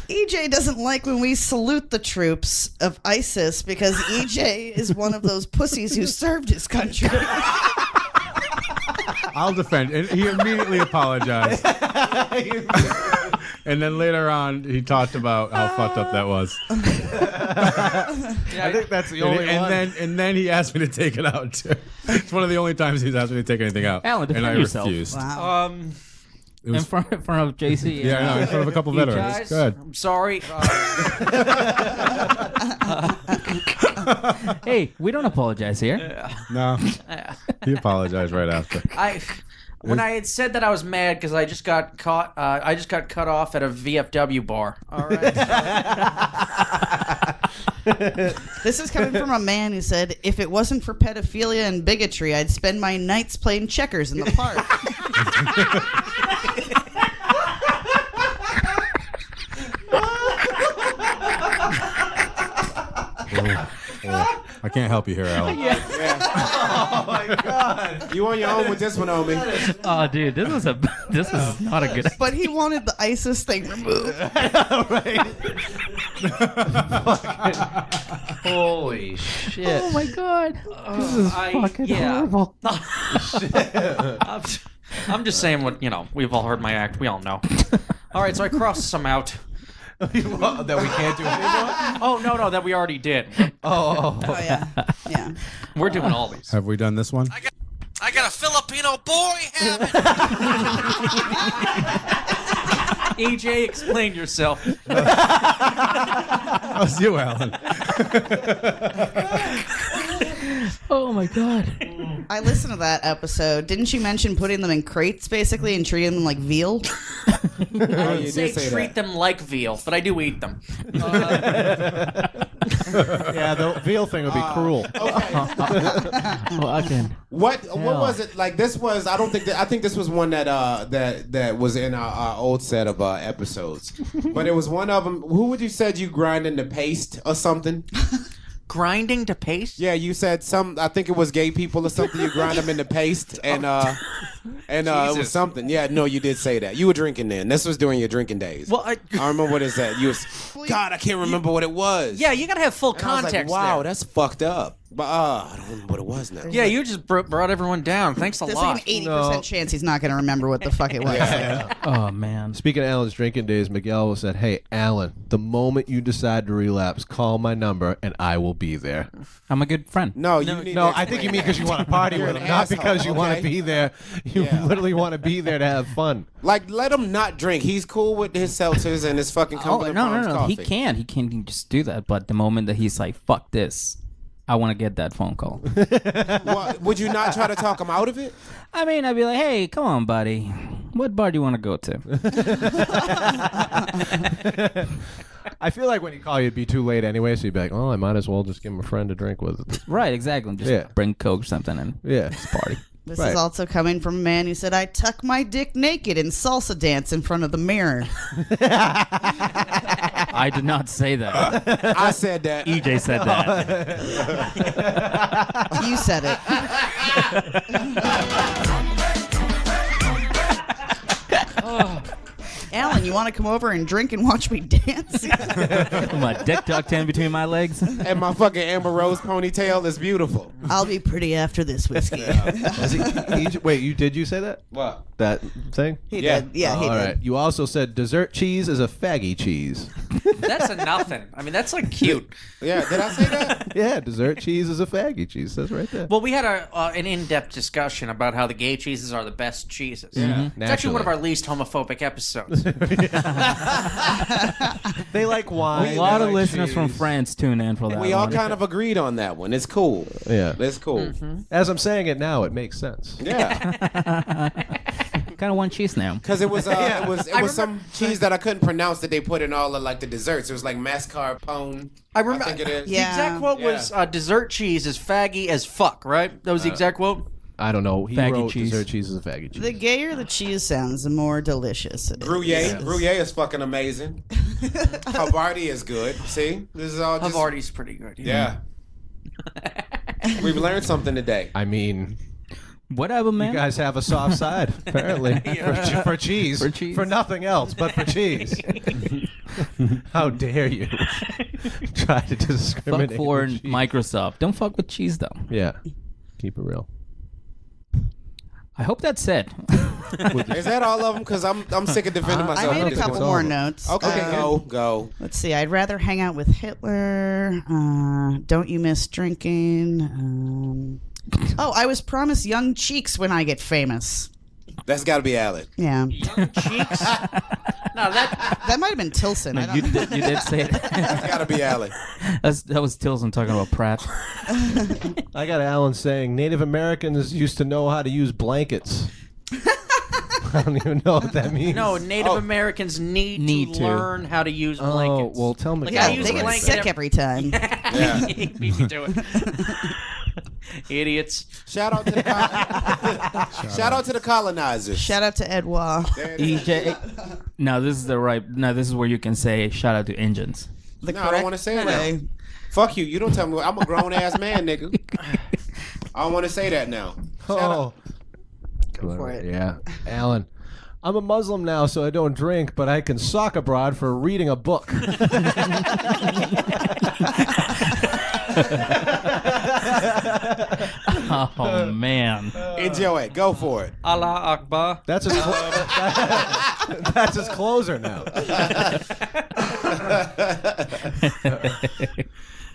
EJ doesn't like when we salute the troops of ISIS because EJ is one of those pussies who served his country. I'll defend. And he immediately apologized. And then later on, he talked about how fucked up that was. I think that's the only one. And then he asked me to take it out too. It's one of the only times he's asked me to take anything out. Alan, defend and I yourself. refused. Wow. It was, in front of JC. yeah, no, in front of a couple You veterans. Guys, Good. I'm sorry. Hey, we don't apologize here. No, he apologized right after. When I had said that I was mad because I just got caught, I just got cut off at a VFW bar. All right. This is coming from a man who said, if it wasn't for pedophilia and bigotry, I'd spend my nights playing checkers in the park. I can't help you here, Alan. Oh my God! You on your own with this one, homie. Oh, dude, this is not a good. But he wanted the ISIS thing removed. Holy shit! Oh my God! This is fucking horrible. I'm just saying what, we've all heard my act. We all know. All right, so I crossed some out. That we can't do anymore. Oh, no, that we already did. Oh, yeah. Yeah. We're doing all these. Have we done this one? I got a Filipino boy habit. EJ, explain yourself. That was you, Alan. Oh my God! I listened to that episode. Didn't you mention putting them in crates, basically, and treating them like veal? I you didn't did say say treat that. them like veal, but I do eat them. Yeah, the veal thing would be cruel. Fucking. What was it like? This was I think this was one that was in our old set of episodes, but it was one of them. Who would you said you grinding the paste or something? grinding to paste? Yeah, you said I think it was gay people or something. You grind them into paste, and it was something. Yeah, no, you did say that. You were drinking then. This was during your drinking days. Well, I remember what is that? God, I can't remember what it was. Yeah, you gotta have full And I was context. like, wow, there. that's fucked up. But I don't remember what it was now. Yeah, you just brought everyone down. Thanks a There's lot. like an 80% chance he's not going to remember what the fuck it was. Oh man. Speaking of Alan's drinking days, Miguel said, "Hey, Alan, the moment you decide to relapse, call my number and I will be there." I'm a good friend. No, you need No, to I think you mean because you want to party You're with an him, not asshole, because you want to okay? be there. You Yeah. literally want to be there to have fun. Like, let him not drink. He's cool with his seltzers and his fucking Oh Cumberland no, Farms coffee. He can just do that. But the moment that he's like, "Fuck this," I want to get that phone call. Well, would you not try to talk him out of it? I mean, I'd be like, "Hey, come on, buddy. What bar do you want to go to?" I feel like when you call you, it'd be too late anyway, so you'd be like, "Oh, I might as well just give him a friend to drink with." Right, exactly. Just Yeah. bring Coke or something and Yeah. just party. This Right. is also coming from a man who said, I tuck my dick naked and salsa dance in front of the mirror. I did not say that. I said that. EJ said that. You said it. Alan, you want to come over and drink and watch me dance? My dick tucked in between my legs. And my fucking Amber Rose ponytail is beautiful. I'll be pretty after this whiskey. Wait, did you say that? What? That thing? He Yeah. did. Yeah, he All did. right. You also said dessert cheese is a faggy cheese. That's a nothing. I mean, that's like cute. Yeah, did I say that? Yeah, dessert cheese is a faggy cheese. That's right there. Well, we had an in-depth discussion about how the gay cheeses are the best cheeses. Yeah. It's actually one of our least homophobic episodes. They like wine. A lot they of like listeners from cheese. France tune in for that. We all one. kind of agreed on that one. It's cool. Yeah. It's cool. As I'm saying it now, it makes sense. Yeah. kind of want cheese now. Because it was some cheese that I couldn't pronounce that they put in all of like the desserts. It was like mascarpone. I remember. think it is. The Yeah. exact quote was dessert cheese is faggy as fuck, right? That was the exact quote? I don't know. He Faggy wrote cheese. dessert cheese is a faggy cheese. The gayer the cheese sounds, the more delicious it is. Gruyere. Gruyere is fucking amazing. Havarti is good. See? This is all just... Havarti's pretty good. Yeah. We've learned something today. I mean, Whatever, man. you guys have a soft side, apparently, for cheese. For cheese. For nothing else but for cheese. How dare you try to discriminate? fuck for with cheese. Microsoft. Don't fuck with cheese, though. Yeah. Keep it real. I hope that's it. Is that all of them? Because I'm sick of defending myself. I made a with couple this. more notes. Okay, go. Let's see. I'd rather hang out with Hitler. Don't you miss drinking? I was promised young cheeks when I get famous. That's got to be Alec. Yeah, Cheeks? No, that might have been Tilson. I don't you know. did say it. That's got to be Alec. That was Tilson talking about Pratt. I got Alan saying Native Americans used to know how to use blankets. I don't even know what that means. No, Native Americans need to learn how to use Oh, blankets. well, tell me. Yeah, use they a get blanket sick every- every time. Yeah. Beat me to it. Idiots. Shout out to the shout out to the colonizers. Shout out to Edouard. EJ. Now this is where you can say shout out to engines. The No, I don't want to say way. that. Fuck you. You don't tell me. I'm a grown ass man, nigga. I don't want to say that now. Shout out. Go for it. Yeah, Alan. I'm a Muslim now, so I don't drink, but I can sock abroad for reading a book. Oh man. Enjoy it. Go for it. Allah Akbar. That's his. That's his closer now.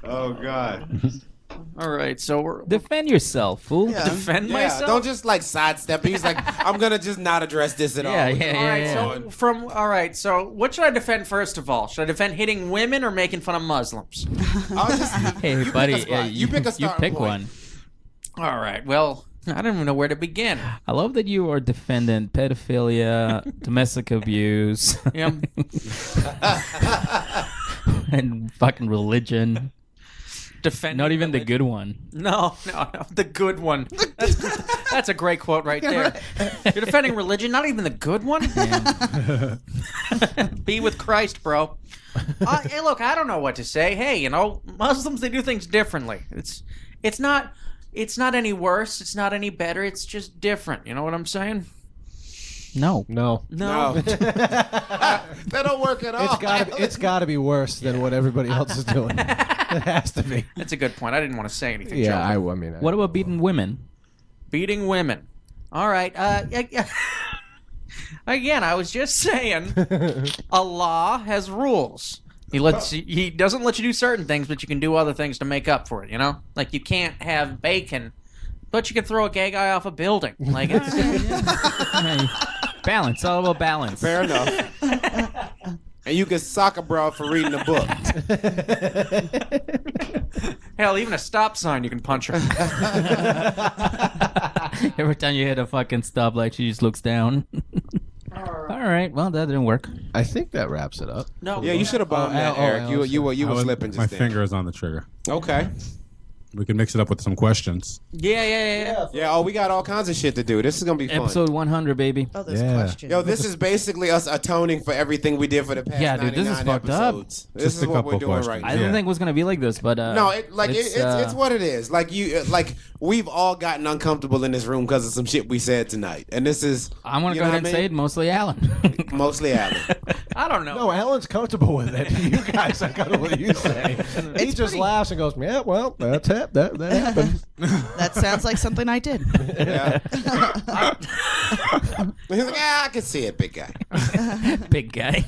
Oh God. All right, so we're Defend yourself, fool. defend Yeah. myself. Don't just like sidestep. He's like, I'm gonna just not address this at all. Yeah. all right, so what should I defend first of all? Should I defend hitting women or making fun of Muslims? I'll just, Hey, you pick buddy. a spot. You pick a You starting pick point. one. All right, well, I don't even know where to begin. I love that you are defending pedophilia, domestic abuse, Yeah. and fucking religion. Defend Not even the good one. No, the good one. That's a great quote right there. You're defending religion, not even the good one. Be with Christ, bro. Hey, look, I don't know what to say. Hey, Muslims, they do things differently. It's not any worse. It's not any better. It's just different. You know what I'm saying? No. No. That don't work at all. It's gotta be worse than what everybody else is doing. It has to be. That's a good point. I didn't want to say anything. Yeah, Joe. I mean. What about beating women? Beating women. All right. Again, I was just saying, Allah has rules. He doesn't let you do certain things, but you can do other things to make up for it. You know, like you can't have bacon, but you can throw a gay guy off a building. Like Balance. All about balance. Fair enough. And you can sock a bra for reading a book. Hell, even a stop sign you can punch her. Every time you hit a fucking stoplight, she just looks down. All right. Well, that didn't work. I think that wraps it up. No. Yeah, you should have bombed that, Eric. You were slipping just My then. finger is on the trigger. Okay. We can mix it up with some questions. Yeah. Yeah, we got all kinds of shit to do. This is going to be fun. Episode 100, baby. Oh, there's Yeah. questions. Yo, this is basically us atoning for everything we did for the past Yeah, dude, this is 99 fucked up. episodes. This Just is a what we're couple doing right questions. now. I didn't Yeah. think it was gonna be like this, but No, it's what it is. Like we've all gotten uncomfortable in this room because of some shit we said tonight, and this is. I'm gonna you go know ahead and what I say mean? it. Mostly Alan. Mostly Alan. I don't know. No, Alan's comfortable with it. You guys are comfortable with you say. He just laughs and goes, "Yeah, well, that's it. That happened." That sounds like something I did. Yeah. He's like, I can see it, big guy. Big guy.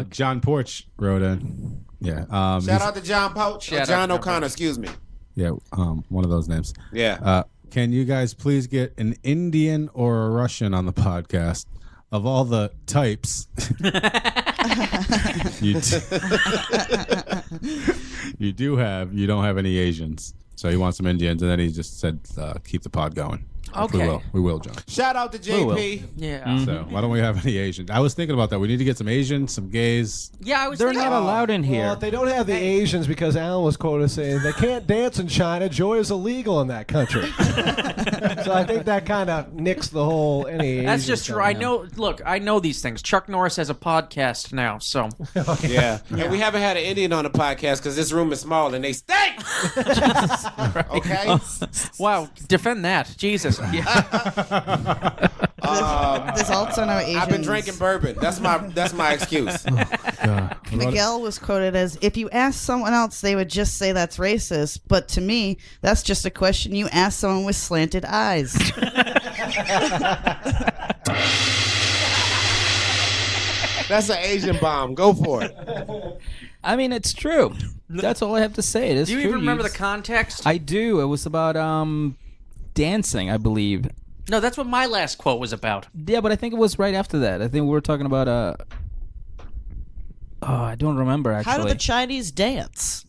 John Porch wrote in. Yeah. Shout out to John Poach. Shout out John to John O'Connor, Poach. excuse me. Yeah. One of those names. Yeah. Can you guys please get an Indian or a Russian on the podcast? Of all the types, you don't have any Asians. So he wants some Indians, and then he just said, keep the pod going. Okay. We will, John. Shout out to JP. Yeah. So why don't we have any Asians? I was thinking about that. We need to get some Asians, some gays. Yeah, I was They're thinking. not allowed in here. Well, they don't have the Asians because Alan was quoted saying they can't dance in China. Joy is illegal in that country. So I think that kind of nicks the whole any. That's Asian just true. stuff. I know. Look, I know these things. Chuck Norris has a podcast now, so Yeah. And we haven't had an Indian on the podcast because this room is small and they stink. Okay? wow. Defend that, Jesus. Yeah. There's also no Asians. I've been drinking bourbon. That's my excuse. Miguel was quoted as, if you ask someone else, they would just say that's racist. But to me, that's just a question you ask someone with slanted eyes. That's an Asian bomb. Go for it. I mean, it's true. That's all I have to say. It is Do you true. even remember the context? I do. It was about dancing, I believe. No, that's what my last quote was about. Yeah, but I think it was right after that. I think we were talking about I don't remember actually. How do the Chinese dance?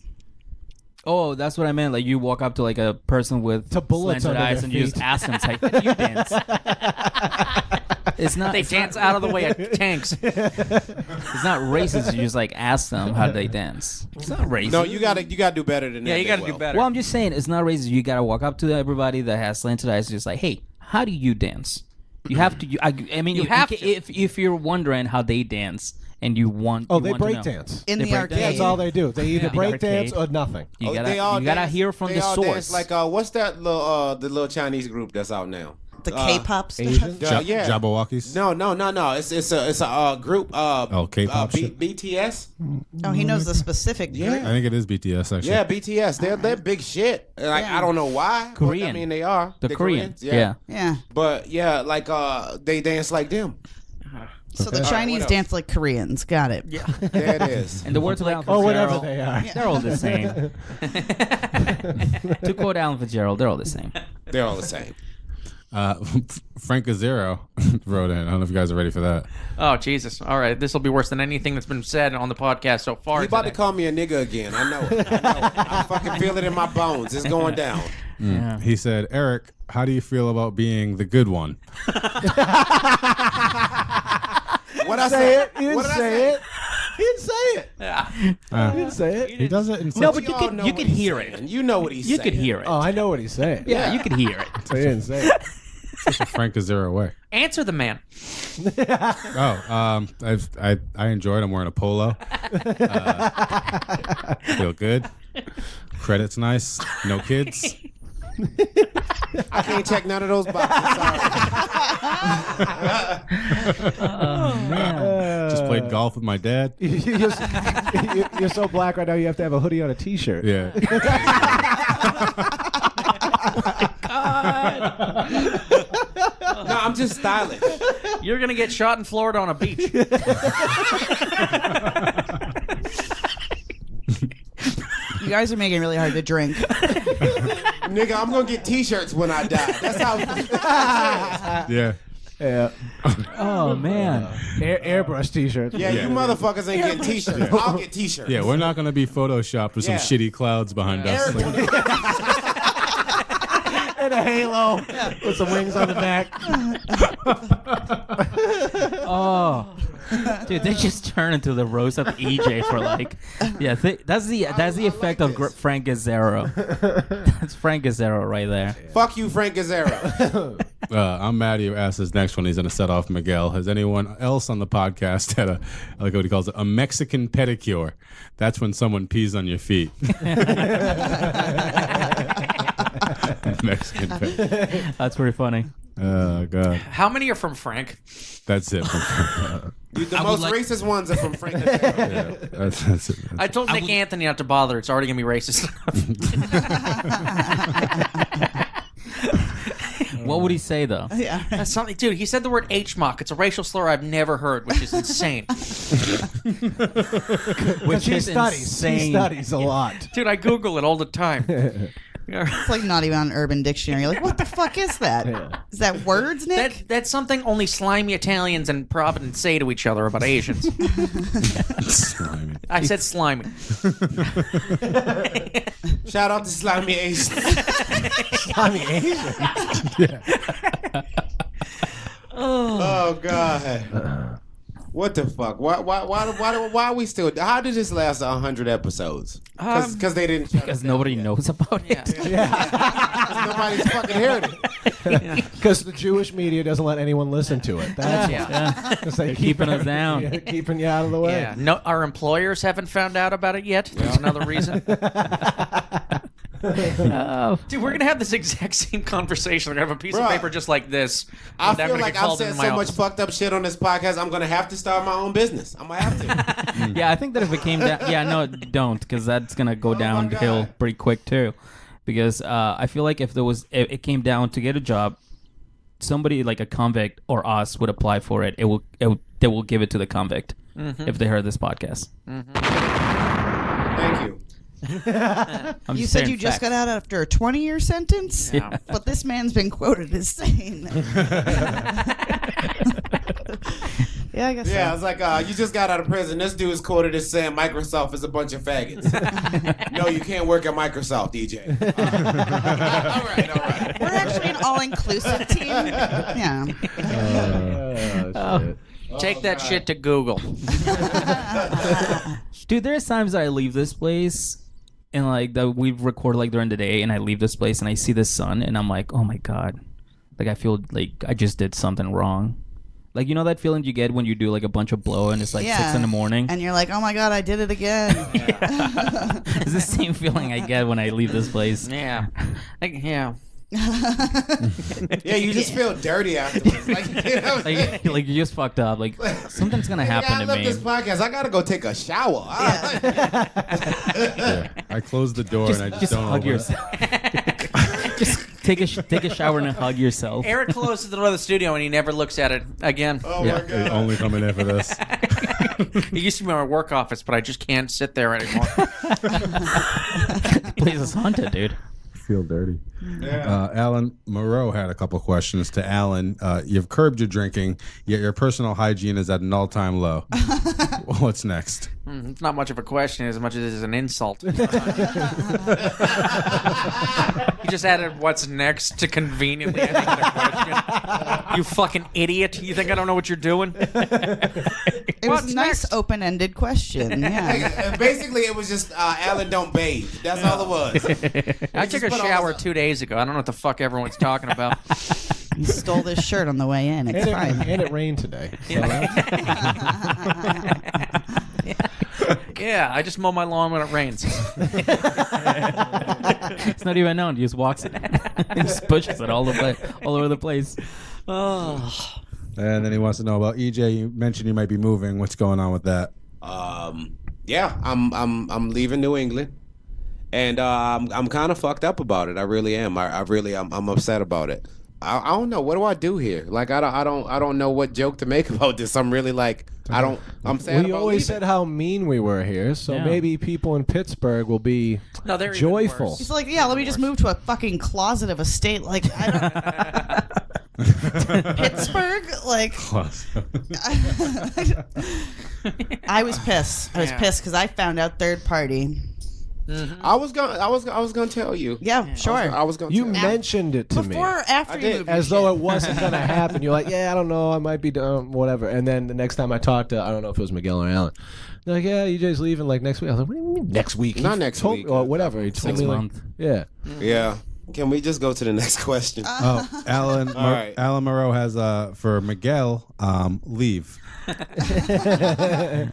Oh, that's what I meant. Like you walk up to like a person with To bullets slanted under eyes their and you just feet. ask them, it's like, how do you dance? It's not. They it's dance not, out of the way of tanks. It's not racist. You just like ask them how they dance. It's not racist. No, you gotta do better than that. Yeah, you got to Will. do better. Well, I'm just saying it's not racist. You gotta walk up to everybody that has slanted eyes, and just like, hey, how do you dance? You have to. I mean, You have ca- to. if you're wondering how they dance and you want. Oh, you they want to break know. dance. In They the break arcade. dance. That's all they do. They either The break dance arcade. or nothing. You Oh, gotta, they all you gotta dance- hear from they the all source. dance like what's that little the little Chinese group that's out now? The K-pop stuff. Asian? Yeah. Jabberwockies? No. It's a group. K-pop shit? BTS. Oh, he knows the specific Yeah. group. I think it is BTS, actually. Yeah, BTS. They're big shit. Like I don't know why. but, Korean. I mean, they are. The They're Korean. Koreans, Yeah. Yeah. But yeah, like they dance like them. So the Okay. Chinese What else? dance like Koreans. Got it. yeah. There it is. And the words of Alan Or Fitzgerald. whatever they are. They're all the same. To quote Alan Fitzgerald, they're all the same. They're all the same. Frank Azero wrote in. I don't know if you guys are ready for that. Oh, Jesus. All right. This will be worse than anything that's been said on the podcast so far. He about to today. call me a nigga again. I know. I fucking feel it in my bones. It's going down. Yeah. He said, Eric, how do you feel about being the good one? What I Say say? it. You What didn't did I say it. He didn't say it. Yeah. He didn't say it. He does it in No, such- but you all could know you what could he's hear saying. it. You know what he's You saying. could hear it. Oh, I know what he's saying. Yeah, you could hear it. So he didn't say it. such a Frank Azzaro way. Answer the man. I enjoyed. I'm wearing a polo. Feel good. Credit's nice. No kids. I can't check none of those boxes. Sorry. Just played golf with my dad. You're so black right now. You have to have a hoodie on a T-shirt. Yeah. No, I'm just stylish. You're gonna get shot in Florida on a beach. You guys are making it really hard to drink. Nigga, I'm gonna get T-shirts when I die. That's how. Yeah. Yeah. Oh man. Airbrush T-shirts. Yeah, you motherfuckers ain't getting T-shirts. I'll get T-shirts. Yeah, we're not going to be photoshopped with Yeah. some shitty clouds behind us. Eric- And a halo with some wings on the back. Oh, dude, they just turn into the roast of EJ for like, yeah. That's the effect like of this. Frank Azzaro. That's Frank Azzaro right there. Fuck you, Frank Azzaro. I'm Maddie who asked his next one. He's going to set off Miguel. Has anyone else on the podcast had I like what he calls it, a Mexican pedicure? That's when someone pees on your feet. Mexican pedicure. That's pretty funny. Oh, God. How many are from Frank? That's it. The I would most like- racist ones are from Frank Azzaro. Yeah, that's it. I told Nick Anthony not to bother. It's already gonna be racist. What would he say though? Yeah. That's something, dude. He said the word H-mock. It's a racial slur I've never heard, which is insane. Which He is studies. insane. He studies a lot. Dude, I Google it all the time. It's like not even on Urban Dictionary. You're like, what the fuck is that? Is that words, Nick? That's something only slimy Italians and Providence say to each other about Asians. I said slimy. Shout out to Slimy Asian. Slimy Asian. Oh God. What the fuck? Why are we still? How did this last 100 episodes? Because they didn't. Because nobody knows about it. Nobody's fucking hearing it. Because the Jewish media doesn't let anyone listen to it. That's why. Yeah. 'Cause they keeping us down. Yeah, keeping you out of the way. Yeah. No, our employers haven't found out about it yet. That's another reason. Oh. Dude, we're gonna have this exact same conversation. We're gonna have a piece of Bruh. paper just like this. I and I'm feel gonna like get I've called said into my so much office. fucked up shit on this podcast. I'm gonna have to start my own business. I'm gonna have to. Yeah, I think that if it came down, yeah, no, don't, because that's gonna go downhill God. pretty quick too. Because I feel like if it came down to get a job, somebody like a convict or us would apply for it. They will give it to the convict if they heard this podcast. Thank you. I'm You just said saying you just facts. got out after a 20-year sentence? Yeah. But this man's been quoted as saying. Yeah, I guess Yeah, so. it's like you just got out of prison. This dude is quoted as saying Microsoft is a bunch of faggots. No, you can't work at Microsoft, DJ. All right. We're actually an all-inclusive team. Yeah. Oh, shit. Take that shit to Google. Dude, there's times that I leave this place and like that we record like during the day, and I leave this place and I see the sun and I'm like, oh my god, like I feel like I just did something wrong. Like, you know that feeling you get when you do like a bunch of blow and it's like 6 in the morning? And you're like, oh my God, I did it again. It's the same feeling I get when I leave this place. Yeah. Yeah. Yeah, you just feel dirty afterwards. Like, you know, Like you just fucked up. Like something's gonna I happen to left me. this podcast. I gotta go take a shower. Yeah. I close the door and I just don't hug open it. yourself. Just take a shower and hug yourself. Eric closes the door of the studio and he never looks at it again. Oh Yeah. my They God. only come in there for this. It used to be my work office, but I just can't sit there anymore. This place is haunted, dude. Feel dirty. Alan Moreau had a couple questions to Alan. You've curbed your drinking, yet your personal hygiene is at an all-time low. What's next? It's not much of a question as much as it is an insult. You just added what's next to conveniently ending the question. You fucking idiot. You think I don't know what you're doing? It was a nice open-ended question. Yeah. Basically, it was just Alan don't bathe. That's all it was. I took a shower 2 days ago. I don't know what the fuck everyone's talking about. You stole this shirt on the way in. It's fine. And it rained today. So Yeah, I just mow my lawn when it rains. It's not even known. He just walks it. He just pushes it all over the place. Oh. And then he wants to know about EJ. You mentioned you might be moving. What's going on with that? Yeah, I'm leaving New England, and I'm kind of fucked up about it. I really am. I'm upset about it. I don't know. What do I do here? Like I don't know what joke to make about this. I'm really like I'm sad. we about always leaving. said how mean we were here, so Yeah. maybe people in Pittsburgh will be No, they're even joyful. worse. He's like, yeah, let me just move to a fucking closet of a state. Like, I don't... Pittsburgh? Like, I was pissed. I was pissed because I found out third party. I was gonna tell you. Yeah, sure. I was gonna. You tell mentioned it to me. Before or after I you did. moved? As your though shit? it wasn't going to happen. You're like, yeah, I don't know. I might be whatever. And then the next time I talked to, I don't know if it was Miguel or Alan. They're like, yeah, EJ's leaving like next week. I was like, what do you mean next week? Not He next told- week. Or whatever. He told Next me month. yeah. Yeah. Can we just go to the next question? Oh, Alan. All right. Alan Moreau has for Miguel. Leave. I am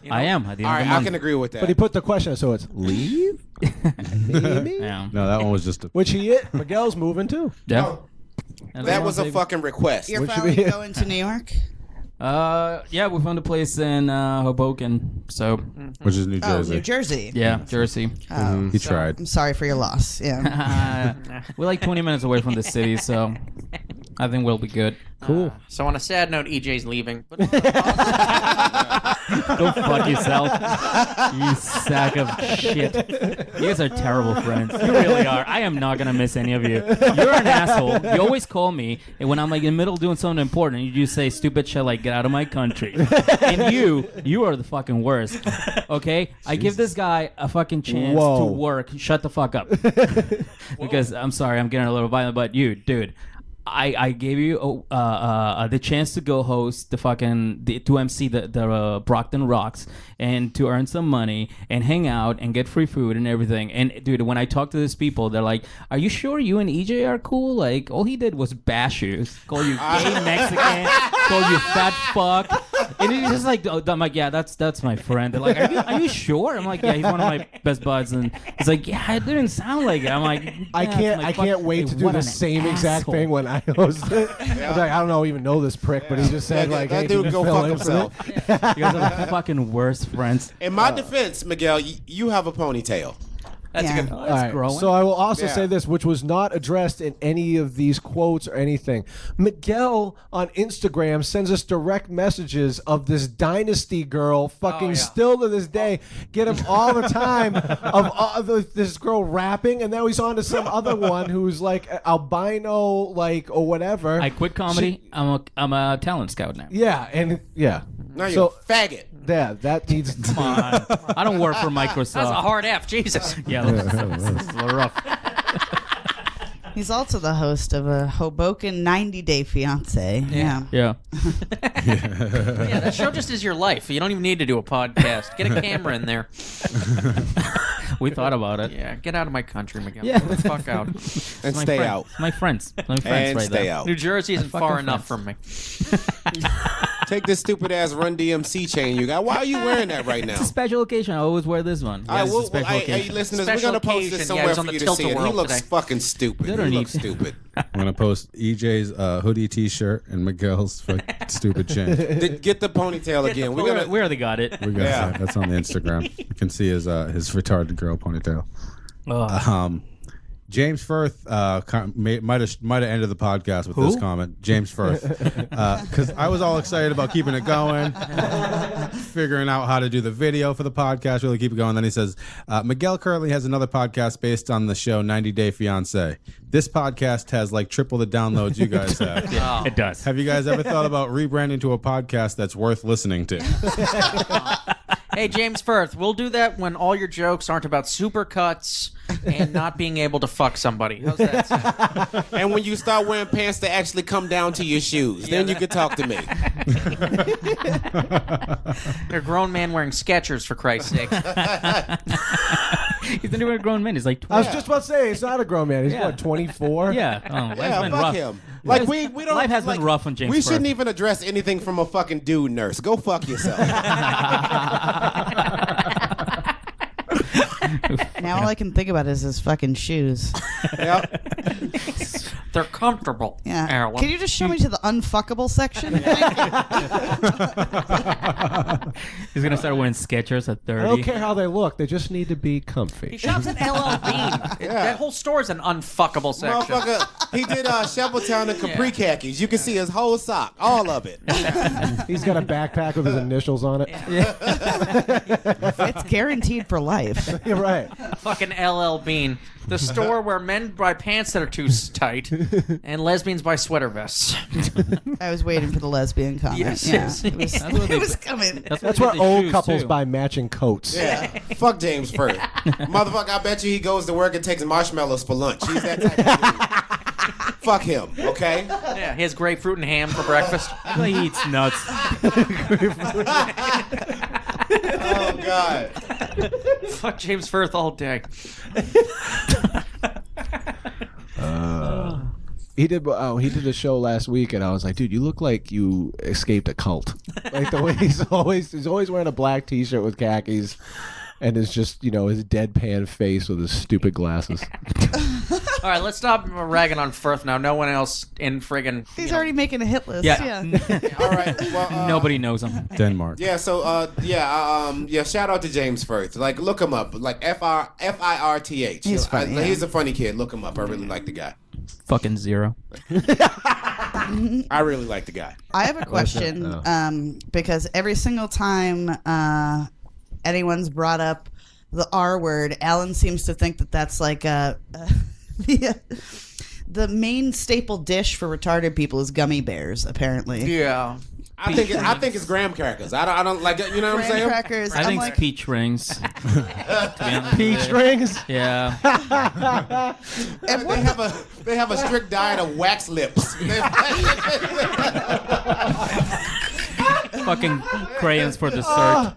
at the end All of right, the I month. can agree with that. But he put the question, so it's leave? Maybe? Yeah. No, that one was just. Which Miguel's moving too. Yeah. that was a fucking request. You're What should finally we- going to New York? Yeah, we found a place in Hoboken. So, Which is New Oh, Jersey. New Jersey. yeah, Jersey. Oh, He tried. I'm sorry for your loss. Yeah. We're like 20 minutes away from the city, so I think we'll be good. Cool. So on a sad note, EJ's leaving. But Go fuck yourself, you sack of shit. You guys are terrible friends. You really are. I am not gonna miss any of you. You're an asshole. You always call me, and when I'm like in the middle doing something important, you just say stupid shit like "get out of my country." And you are the fucking worst. Okay, I give this guy a fucking chance Whoa. to work. Shut the fuck up. Because I'm sorry, I'm getting a little violent, but you, dude. I gave you the chance to go host to MC the Brockton Rocks and to earn some money and hang out and get free food and everything. And dude, when I talk to these people, they're like, "Are you sure you and EJ are cool?" Like, all he did was bash you, call you gay Mexican, call you fat fuck. And he's just like, I'm like, yeah, that's my friend. They're like, are you sure? I'm like, yeah, he's one of my best buds. And he's like, yeah, it didn't sound like it. I'm like, I yeah. can't wait to do what the an same exact asshole. thing when I host it. I was like, I don't even know this prick, but he just said Yeah, like, that hey, dude can you go fill fuck in for me? himself. You guys are the fucking worst friends. In my defense, Miguel, you have a ponytail. that's Yeah. a good. Oh, All that's right, growing. so I will also Yeah. say this, which was not addressed in any of these quotes or anything. Miguel on Instagram sends us direct messages of this Dynasty girl, fucking still to this day, get him all the time of this girl rapping, and now he's on to some other one who's like albino, like or whatever. I quit comedy. I'm a talent scout now. Yeah, and yeah. Now you're So a faggot. yeah, that needs. Come on. I don't work for Microsoft. That's a hard F. Jesus. Yeah, that's a little rough. He's also the host of a Hoboken 90-Day Fiance. Yeah. Yeah. Yeah, that show just is your life. You don't even need to do a podcast. Get a camera in there. We thought about it. Yeah, get out of my country, Miguel. Yeah. Get the fuck out. And My stay friend- out. My friends. My friends And right stay there. out. New Jersey isn't fucking far enough friends. from me. Take this stupid ass Run DMC chain you got. Why are you wearing that right now? It's a special occasion. I always wear this one. All right, It's a special hey, occasion. listeners, Special we're gonna post occasion. this Yeah, somewhere he's on for the you to see it. He Tilt-A-Whirl looks today. fucking stupid. They He don't looks need- stupid. I'm gonna post EJ's hoodie T-shirt and Miguel's stupid chin. Get the ponytail again. We're gonna. We already got it. We got Yeah. that. That's on the Instagram. You can see his retarded girl ponytail. Ugh. James Firth might have ended the podcast with this comment. James Firth, because I was all excited about keeping it going, figuring out how to do the video for the podcast, really keep it going. Then he says, Miguel currently has another podcast based on the show 90 Day Fiancé. This podcast has like triple the downloads you guys have. Yeah, it does. Have you guys ever thought about rebranding to a podcast that's worth listening to? Hey, James Firth, we'll do that when all your jokes aren't about supercuts and not being able to fuck somebody. How's that sound? And when you start wearing pants that actually come down to your shoes, then you can talk to me. You're a grown man wearing Skechers, for Christ's sake. He's not even a grown man. He's like 20. I was just about to say, he's not a grown man. He's what, 24? Yeah. Oh, life's Yeah, been fuck rough. him. Like we don't. Life has like, been rough on James We Firth. shouldn't even address anything from a fucking dude nurse. Go fuck yourself. Now all I can think about is his fucking shoes. Yep. They're comfortable. Yeah. Alan. Can you just show me to the unfuckable section? He's gonna start wearing Skechers at 30. I don't care how they look. They just need to be He comfy. shops at LL Bean. That whole store is an unfuckable section. Motherfucker, he did Shoveltown and Capri khakis. You can see his whole sock, all of it. He's got a backpack with his initials on it. It's guaranteed for life. You're right. Fucking LL Bean. The store where men buy pants that are too tight and lesbians buy sweater vests. I was waiting for the lesbian comment. Yes, yeah. yes. It was, That's what they- it was coming. That's where the old shoes, couples too. buy matching coats. Yeah. Fuck James Firth. Motherfucker, I bet you he goes to work and takes marshmallows for lunch. He's that type of dude. Fuck him, okay? Yeah, he has grapefruit and ham for breakfast. I feel like he eats nuts. Oh, God. Fuck James Firth all day. He did a show last week, and I was like, dude, you look like you escaped a cult. Like the way he's always wearing a black T-shirt with khakis, and is just his deadpan face with his stupid glasses. All right, let's stop ragging on Firth now. No one else in friggin'. He's already making a hit list. Yeah. All right. Well, Nobody knows him. Denmark. Yeah, so shout out to James Firth. Like, look him up. Like Firth. He's funny, yeah. He's a funny kid. Look him up. I really like the guy. Fucking zero. I really like the guy. I have a question because every single time anyone's brought up the R word, Alan seems to think that that's like the main staple dish for retarded people is gummy bears. Apparently, Yeah. I think it's graham crackers. I don't like it. You know what I'm graham saying? crackers. I I'm think like, it's peach rings. To be honest Peach with you. rings? Yeah. and what They have a strict diet of wax lips. Fucking crayons for dessert.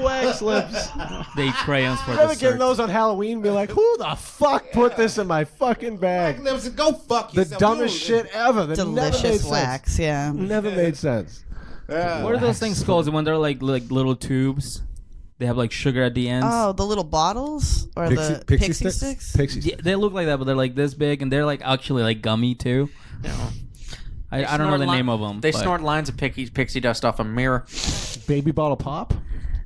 Wax lips. They eat crayons for Remember getting dessert. those on Halloween and be like, who the fuck put this in my fucking bag? Lips, go fuck The yourself. dumbest You don't- shit ever. That never made delicious sense. wax. Yeah. Never made sense. Yeah. What are those things called when they're like little tubes? They have like sugar at the ends. Oh, the little bottles or the pixie sticks? Pixie Yeah, they look like that, but they're like this big, and they're like actually like gummy too. I don't know the name of them. They but snort lines of pixie dust off a mirror. Baby bottle pop?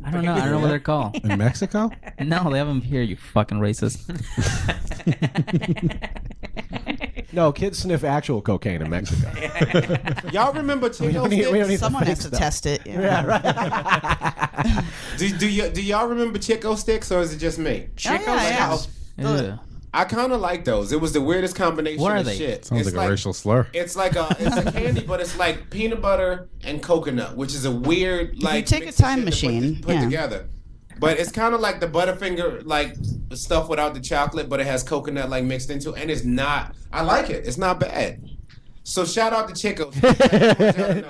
I don't know. I don't know what they're called. In Mexico? No, they have them here. You fucking racist. No, kids sniff actual cocaine in Mexico. Y'all remember Chico we don't need sticks? Someone fake has to stuff. test it. Yeah. Yeah, right. Do y'all remember Chico sticks, or is it just me? yeah. Yeah. I kind of like those. It was the weirdest combination What are of they? shit. Sounds It's like a racial slur. It's like it's a candy, but it's like peanut butter and coconut, which is a weird like. take a mix of time shit to machine, put yeah. together. But it's kind of like the Butterfinger like stuff without the chocolate, but it has coconut like mixed into, and it's not. I like it. It's not bad. So shout out to Chico.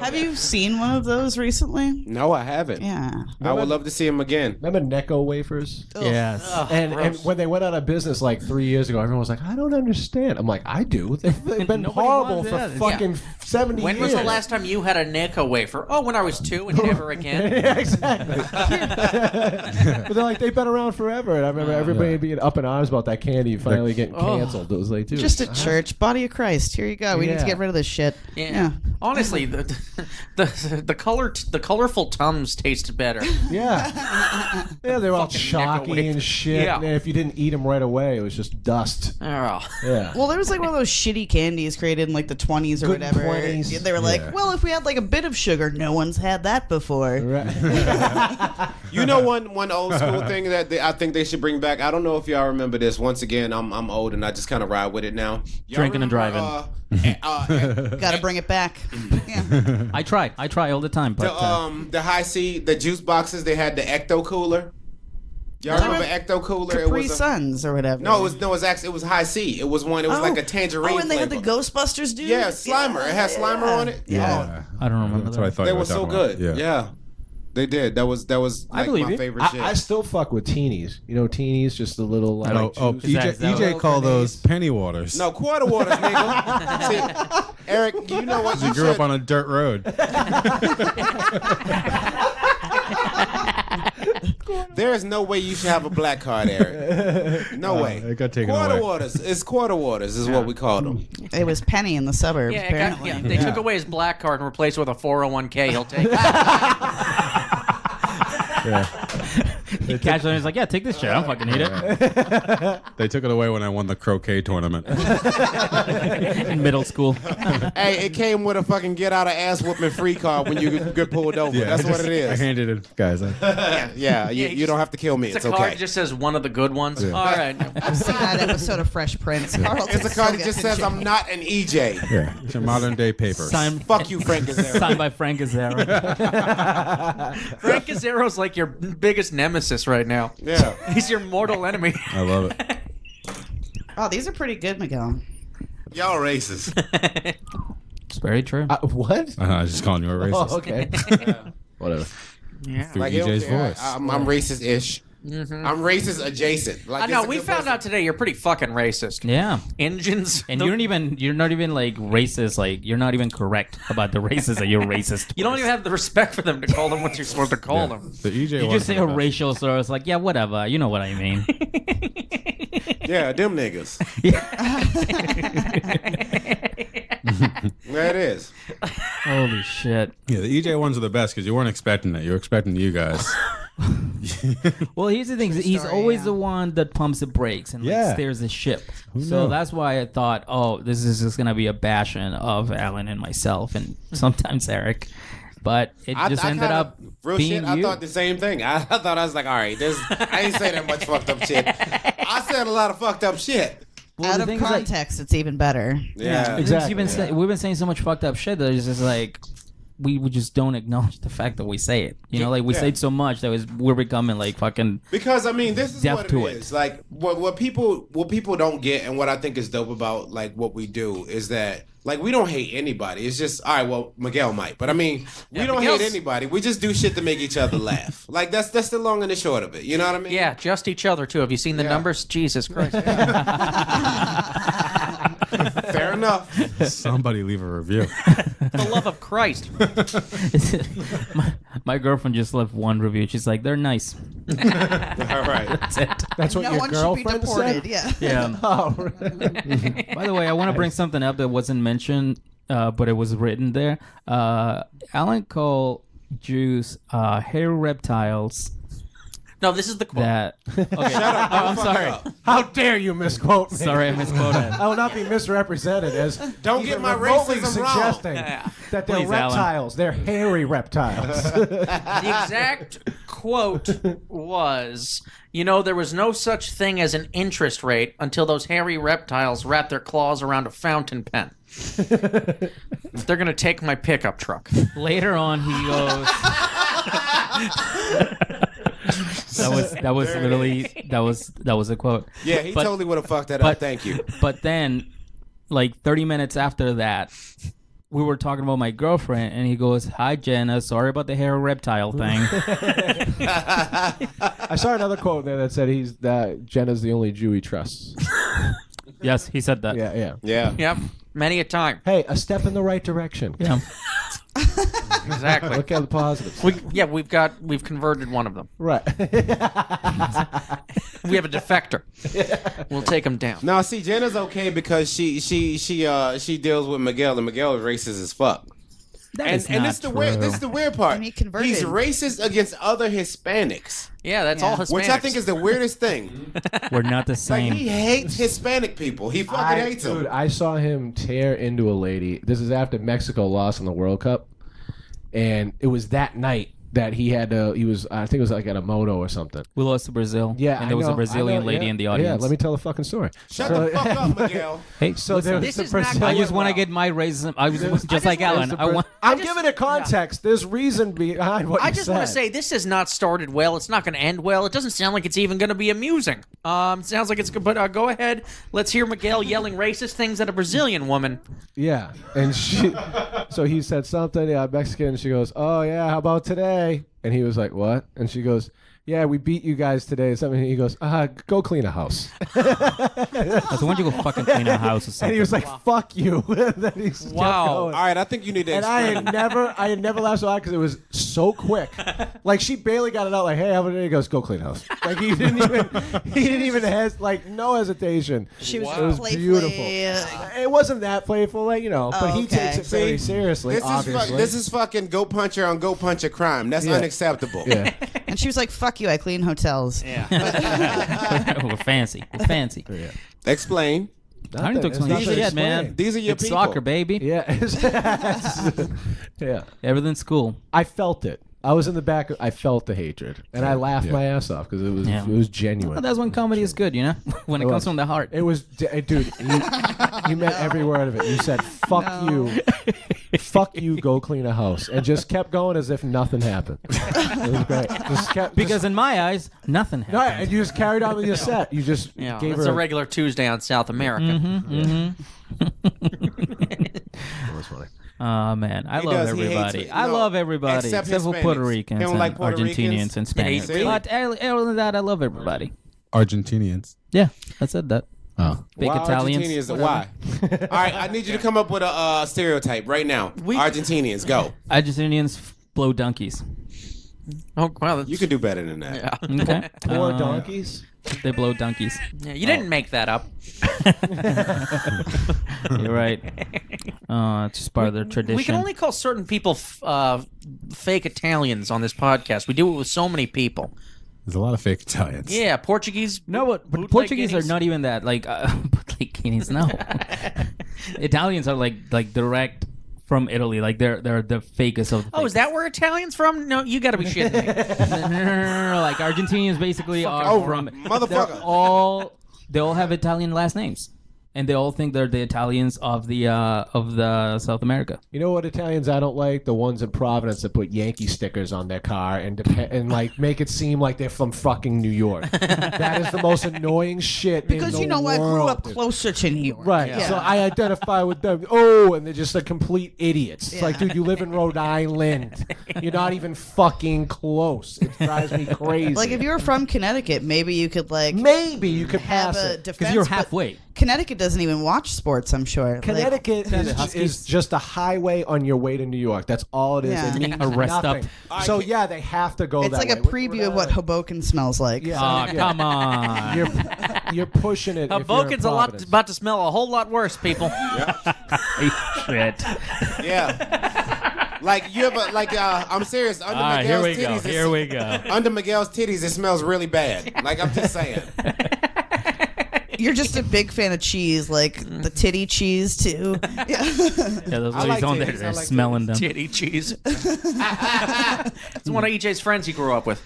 Have you seen one of those recently? No, I haven't. Yeah. I would love to see him again. Remember Necco wafers? Yes. And when they went out of business like 3 years ago, everyone was like, I don't understand. I'm like, I do. They've been Nobody horrible wants for that. fucking 70 When years. was the last time you had a Necco wafer? Oh, when I was 2 and never again. Yeah, exactly. But they're like, they've been around forever. And I remember everybody being up in arms about that candy finally getting canceled. It was like, dude. Just at church. Body of Christ. Here you go. We need to Yeah. get rid of this shit. Yeah. Honestly, the colorful Tums taste better. Yeah. Yeah, they're all Fucking chalky microwave. and shit. Yeah. And if you didn't eat them right away, it was just dust. Oh. Yeah. Well, there was like one of those shitty candies created in like the 20s or Good whatever. 20s. Yeah, they were like, Yeah. well, if we had like a bit of sugar, no one's had that before. Right. You know one old school thing that I think they should bring back. I don't know if y'all remember this. Once again, I'm old and I just kind of ride with it now. Y'all Drinking and remember, Got to bring it back. Yeah. I try all the time, but the high C, the juice boxes. They had the Ecto Cooler. Y'all remember Ecto Cooler? Capri Suns or whatever. No, it was High C. It was one. It was like a tangerine. Oh, and they had the flavor. Ghostbusters, dude. Yeah, Slimer. It had Slimer on it. Yeah. I don't remember That's that. what I thought. They you were so talking about. good. Yeah. They did. That was like believe my you. favorite shit. I still fuck with teenies. You know, teenies, just the little like. Oh, juice. that- is that EJ what- called those penny waters. No, quarter waters, nigga. See, Eric, you know what? He You grew should. up on a dirt road. There is no way you should have a black card, Eric. No way. it got taken quarter away. waters. It's quarter waters is what we called them. It was Penny in the suburbs, Yeah, apparently. they took away his black card and replaced it with a 401k. He'll take it. He catches it and he's like, yeah, take this shit. I don't fucking need it. They took it away when I won the croquet tournament. In middle school. Hey, it came with a fucking get out of ass whooping free card when you get pulled over. That's what it I is. handed it, guys. Yeah, you don't have to kill me. It's It's a card okay. that just says one of the good ones. All right. I've seen that episode of Fresh Prince. It's a card that just says I'm not an EJ. Yeah, it's your modern day papers. Signed, Fuck you, Frank Azzaro. signed by Frank Azzaro. Frank Azzaro's like your biggest nemesis right now. Yeah. He's your mortal enemy. I love it. Oh, these are pretty good, Miguel. Y'all racist. It's very true. What? I was just calling you a racist. Oh, okay. Whatever. Yeah. Through Like, you don't EJ's care. voice. I'm racist-ish. I'm racist adjacent. Like, I know. it's a We good found person. out today you're pretty fucking racist. Yeah. Engines. And you're not even like racist. Like you're not even correct about the races that you're racist. You don't even have the respect for them to call them what you're supposed to call Yeah. them. The EJ You ones just say are a the best. racial slur. It's like, yeah, whatever. You know what I mean. Yeah, them niggas. There it is. Holy shit. Yeah, the EJ ones are the best because you weren't expecting it. You were expecting you guys. Well, here's the thing. He's story, always yeah. the one that pumps the brakes and like, Yeah. steers the ship. Who So knew? that's why I thought, oh, this is just going to be a bashing of Alan and myself and sometimes Eric. But it just ended kinda- up real being shit. I you. thought the same thing. I thought I was like, all right, I ain't say that much fucked up shit. I said a lot of fucked up shit. Well, Out the of thing is, like, context, it's even better. Yeah. Exactly. We've been saying so much fucked up shit that it's just like we just don't acknowledge the fact that we say it. You know, like we Yeah. say it so much that we're becoming like fucking. Because I mean, this is Deaf what it to is. it. Like what people don't get, and what I think is dope about like what we do is that like we don't hate anybody. It's just all right. Well, Miguel might, but I mean, we don't Miguel's- hate anybody. We just do shit to make each other laugh. Like that's the long and the short of it. You know what I mean? Yeah, just each other too. Have you seen the Yeah. numbers? Jesus Christ. Fair enough. Somebody leave a review. For the love of Christ. my girlfriend just left one review. She's like, they're nice. All right. That's it. That's what No your one should be girlfriend deported. said. Yeah. Yeah. Oh, right. By the way, I want to bring something up that wasn't mentioned, but it was written there. Alan called Jews hairy reptiles. No, this is the quote. That. Okay. Oh, I'm sorry. How dare you misquote me? Sorry, I misquoted. I will not be misrepresented as Don't even get my remotely racism wrong. suggesting that they're Please, Alan. reptiles. They're hairy reptiles. The exact quote was, there was no such thing as an interest rate until those hairy reptiles wrapped their claws around a fountain pen. They're going to take my pickup truck. Later on, he goes. that was literally that was a quote. Yeah, he But- totally would have fucked that but- up. Thank you. But then, like 30 minutes after that, we were talking about my girlfriend, and he goes, "Hi, Jenna. Sorry about the hairy reptile thing." I saw another quote there that said that Jenna's the only Jew he trusts. Yes, he said that. Yeah, yeah. Yeah. Yep, many a time. Hey, a step in the right direction. Yeah. Exactly. Look at the positives. We've converted one of them. Right. We have a defector. We'll take him down. Now, see, Jenna's okay because she deals with Miguel, and Miguel is racist as fuck. is and not this is the weird. true. This is the weird part. And he converted. He's racist against other Hispanics, Yeah, that's Yeah. all Hispanics. which I think is the weirdest thing. We're not the Like same. he hates Hispanic people. He fucking hates them. Dude, I saw him tear into a lady. This is after Mexico lost in the World Cup, and it was that night that he had to. He was, I think it was like at a moto or something. We lost to Brazil. Yeah, and there was a Brazilian lady yeah, in the audience. Yeah, let me tell the fucking story. Shut the fuck up, Miguel. Hey, So there was This the is not Brazilian. I going just want to well. get my racism. I was just like Alan. I want. I'm giving it context. There's reason behind what I you just said. want to say this has not started well. It's not going to end well. It doesn't sound like it's even going to be amusing. Sounds like it's good. But go ahead. Let's hear Miguel yelling racist things at a Brazilian woman. Yeah, and she. So he said something. Yeah, Mexican. And she goes, "Oh yeah, how about today?" And he was like, "What?" And she goes, "Yeah, we beat you guys today." Something. And he goes, "Go clean a house." I said, why don't you go fucking clean our house or something? And he was like, "Fuck you." Then he just kept Wow. going. All right, I think you need to. And I explain. had never laughed so hard because it was so quick. Like she barely got it out. Like, "Hey, how about it?" He goes, "Go clean house." Like he didn't even like no hesitation. She was It was playfully, beautiful. It wasn't that playful, like, but he okay. takes it very seriously. This is obviously. this is fucking go puncher on go puncher crime. That's Yeah. unacceptable. Yeah. And she was like, "Fuck you, I clean hotels." Yeah. We're fancy. We're fancy. Explain. I don't need to explain Nothing shit to yet, man. explain. These are your It's people. soccer, baby. Yeah. Yeah. Everything's cool. I felt it. I was in the back. I felt the hatred, and I laughed my ass off because Yeah. it was genuine. Well, that's when comedy is good, when it comes from the heart. It was, dude. You meant every word of it. You said, "Fuck you, fuck you, go clean a house," and just kept going as if nothing happened. It was great. Just kept, Because in my eyes, nothing no, happened. and you just carried on with your set. You just Yeah, gave it's her a regular Tuesday on South America. That was funny. Oh man, I He love does. He hates everybody. it. I No, love everybody except except for Hispanics. Puerto He Ricans don't and like Puerto Argentinians Ricans? and Spaniards. Really? But other than that, I love everybody. Argentinians. Yeah, I said that. Oh. Big Why Italians. Argentinians? Why? All right, I need you to come up with a stereotype right now. Argentinians, go. Argentinians blow donkeys. Oh, wow. That's, You can do better than that. Yeah. Okay. Poor donkeys. They blow donkeys. Yeah, you didn't make that up. You're right. It's just part of their tradition. We can only call certain people fake Italians on this podcast. We do it with so many people. There's a lot of fake Italians. Yeah, Portuguese. No, but bootleg Portuguese are guineas. not even that. Like, bootleg guineas, no. Italians are like direct from Italy. Like they're the fakest of the Oh, is that where Italians from? No, you got to be shitting me. no. Like Argentinians basically are Oh, from motherfucker. They all have Italian last names, and they all think they're the Italians of the South America. You know what Italians I don't like? The ones in Providence that put Yankee stickers on their car and like make it seem like they're from fucking New York. That is the most annoying shit. Because in you the know I grew world, up dude. closer to New York. Right. Yeah. So I identify with them. Oh, and they're just like complete idiots. It's like, Yeah. dude, you live in Rhode Island. You're not even fucking close. It drives me crazy. Like if you were from Connecticut, maybe you could like maybe you could have pass a it. defense. Because you're but halfway. Connecticut doesn't even watch sports. I'm sure. Like, Connecticut is just a highway on your way to New York. That's all it is. Yeah. It means A rest nothing. up. So yeah, they have to go it's that like way. a preview of what Hoboken smells like. Yeah. Oh, come on. You're pushing it. if you're in Hoboken's Providence. about to smell a whole lot worse, people. Shit. Yeah. Like you ever I'm serious. Under All right, here Miguel's we go. titties, Here we go. under Miguel's titties, it smells really bad. Like I'm just saying. You're just a big fan of cheese, like the titty cheese too. Yeah. Yeah, those I ladies like on there, titties. I they're like smelling them. Titty cheese. It's one of EJ's friends he grew up with.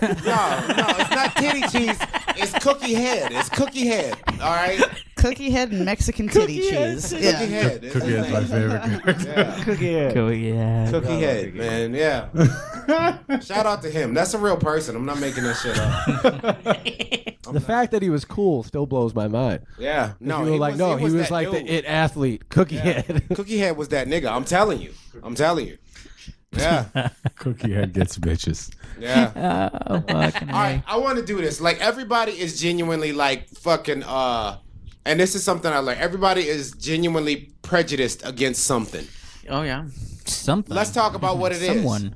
No, it's not titty cheese. It's cookie head. It's cookie head. All right, Cookie head and Mexican titty cheese. cookie Yeah. head. Cookie is my favorite character. Yeah. Yeah. Cookie head, man. Yeah. Shout out to him. That's a real person. I'm not making that shit up. The fact that he was cool still blows my mind. Yeah. No, you were like, no, he was that like dude. the it athlete, cookie head. Cookie head was that nigga. I'm telling you. Yeah. Cookie head gets bitches. Yeah. Oh, fucking All right, I want to do this. Like everybody is genuinely like fucking and this is something I learned. Everybody is genuinely prejudiced against something. Oh, yeah. something. Let's talk about what it is. Someone.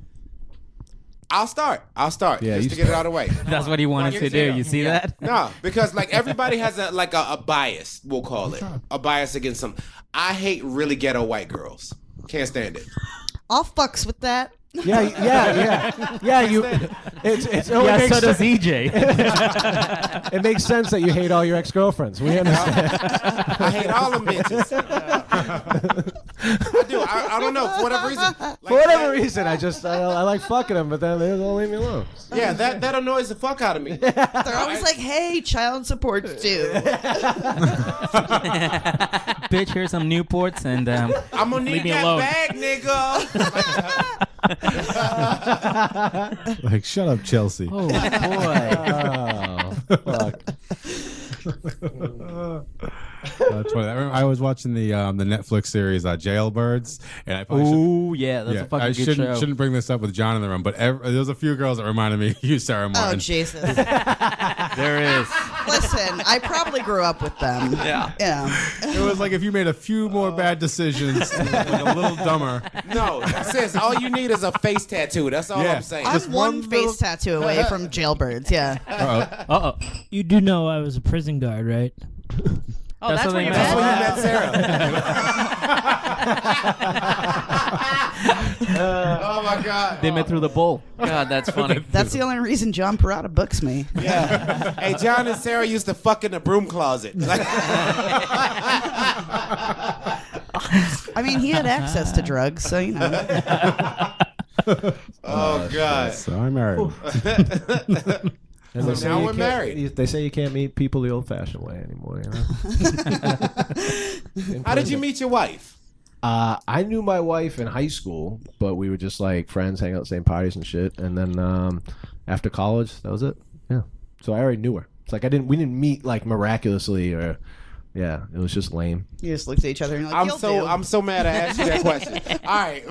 I'll start. Yeah, just you to get it out of the way. That's what he wanted to do. You see that? No, because like everybody has a bias, we'll call it. A bias against something. I hate really ghetto white girls. Can't stand it. I'll fucks with that. Yeah. You. It's. Oh, Yeah, it makes so does sense. EJ. It makes sense that you hate all your ex-girlfriends. We understand. I hate all them bitches. I do. I don't know for whatever reason. Like, For whatever reason, I like fucking them, but then they don't leave me alone. Yeah, that annoys the fuck out of me. They're always like, "Hey, child support's due." Bitch, here's some Newports and I'm gonna leave need me that alone. bag, nigga. Like, shut up, Chelsea. Oh boy. Oh, fuck. That's funny. I was watching the Netflix series Jailbirds, and I probably Ooh, yeah, that's a fucking I good show. shouldn't bring this up with John in the room, but there's a few girls that reminded me of you, Sarah Oh Martin. Jesus! There is. Listen, I probably grew up with them. Yeah. It was like if you made a few more bad decisions, like a little dumber. No, sis, all you need is a face tattoo. That's all Yeah. I'm saying. I'm one face tattoo away from jailbirds. Yeah. Uh-oh. You do know I was a prison guard, right? Oh, that's what where they you meant. met. That's where you met Sarah. Oh my God. They met through the bowl. God, that's funny. That's the only reason John Parada books me. Yeah. Hey, John and Sarah used to fuck in the broom closet. I mean, he had access to drugs, so you know. Oh God. So I'm married. And they So say now you we're can't- married. They say you can't meet people the old-fashioned way anymore. You know? How did you meet your wife? I knew my wife in high school, but we were just like friends, hanging out at the same parties and shit. And then after college, that was it. Yeah. So I already knew her. It's like we didn't meet like miraculously or. Yeah, it was just lame. You just looked at each other and you're like, I'm so mad I asked you that question. All right.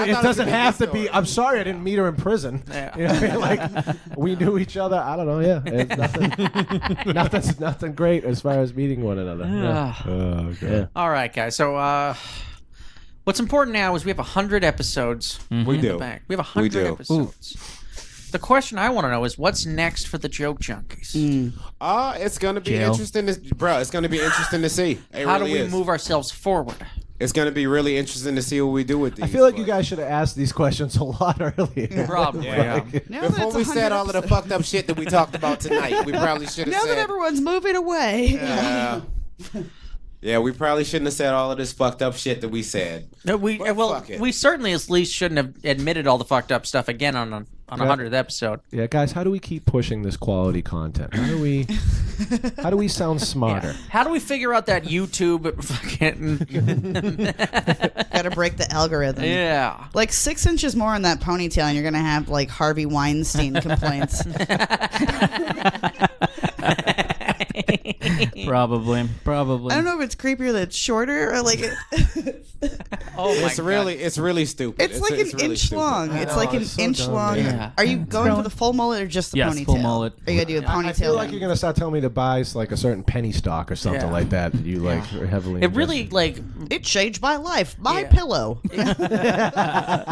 It doesn't have to be. I'm sorry, I didn't meet her in prison. Yeah. You know what I mean? Like we knew each other. I don't know. Yeah, it's nothing great as far as meeting one another. Yeah. Oh, God. Yeah. All right, guys. So, what's important now is we have 100 episodes. We in the do. bank. We have 100 do. episodes. The question I want to know is what's next for the Joke Junkies? It's gonna be Jail. interesting, bro. It's gonna be interesting to see. It How really do we is. move ourselves forward? It's gonna be really interesting to see what we do with these. I feel like but- you guys should have asked these questions a lot earlier. Probably. Yeah. Now that Before it's we said 100 all of the fucked up shit that we talked about tonight, we probably should have Now said. that everyone's moving away. Yeah, we probably shouldn't have said all of this fucked up shit that we said. No, well, fuck it. we certainly at least shouldn't have admitted all the fucked up stuff again on a 100th episode. Yeah, guys, how do we keep pushing this quality content? How do we sound smarter? How do we figure out that YouTube fucking? Gotta break the algorithm. Yeah. Like 6 inches more in that ponytail, and you're gonna have like Harvey Weinstein complaints. Probably. I don't know if it's creepier that it's shorter or like Oh my It's really stupid. it's like an really inch stupid. long. It's know, like an it's so inch dumb, long. yeah. Are you going for the full mullet or just the Yes, ponytail? full mullet. Are you gonna do a ponytail? I feel like then? you're gonna start telling me to buy like a certain penny stock or something Yeah. like that. You like are heavily. It really like It changed my life. My Yeah. pillow.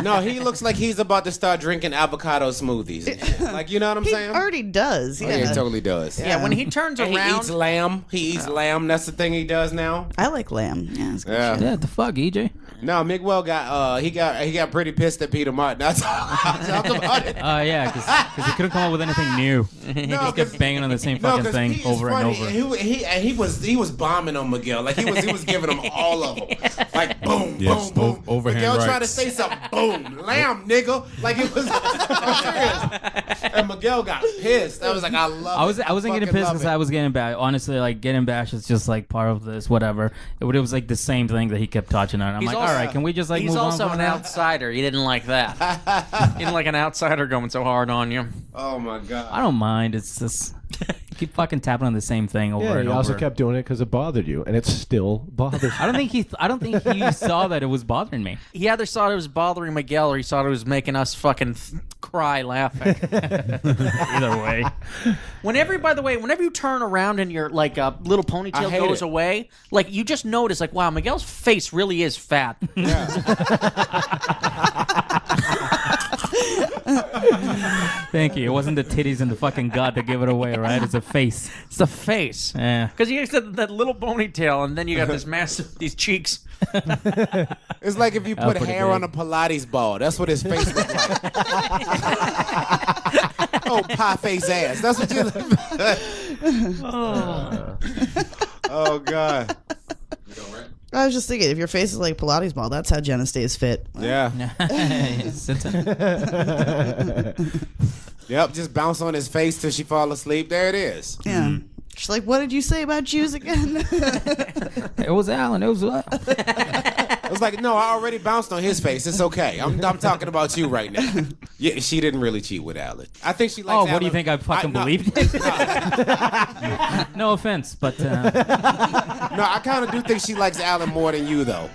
No, he looks like he's about to start drinking avocado smoothies. and shit. Like, you know what I'm He saying? already does. Oh, Yeah. yeah, he totally does. yeah, when he turns And he around. eats lamb. He eats lamb. That's the thing he does now. I like lamb. Yeah. It's good Yeah. shit. Yeah, the fuck, EJ? No, Miguel got he got pretty pissed at Peter Martin. That's all I talk about it. Yeah, because he couldn't come up with anything new. He just kept banging on the same fucking 'cause thing he is over and funny. over. He was bombing on Miguel. Like he was giving him all of them. Like boom, Yes, boom, boom. overhand Miguel tried to rights. say something. Boom, lamb, nigga. Like it was I'm serious. And Miguel got pissed. I was like, I love. I wasn't getting fucking pissed love because it. I was getting bashed. Honestly, like getting bashed is just like part of this, whatever. It was like the same thing that he kept touching on. I'm He's like, also- all right, can we just like He's move also on? an from that? outsider. He didn't like that. He didn't like an outsider going so hard on you. Oh my god. I don't mind. It's just you keep fucking tapping on the same thing over Yeah, and you over. also kept doing it because it bothered you, and it still bothers you. I don't think he saw that it was bothering me. He either thought it was bothering Miguel or he thought it was making us fucking cry laughing. Either way. Whenever you turn around and your like little I ponytail hate goes it. away, like you just notice, like, wow, Miguel's face really is fat. Thank you. It wasn't the titties and the fucking gut that give it away, right? It's a face. It's the face. Yeah. Because you got that little ponytail, and then you got this massive, these cheeks. It's like if you put pretty hair big. on a Pilates ball. That's what his face looks like. Oh, pie face ass. That's what you look like. Oh, God. I was just thinking, if your face is like Pilates ball, that's how Jenna stays fit. Yeah. Yep, just bounce on his face till she fall asleep. There it is. Yeah. She's like, what did you say about Jews again? It was Alan. It was It was like, no, I already bounced on his face. It's okay. I'm talking about you right now. Yeah, she didn't really cheat with Alan. I think she likes Oh, Alan. what do you think I fucking believed? No offense, but No, I kind of do think she likes Alan more than you, though.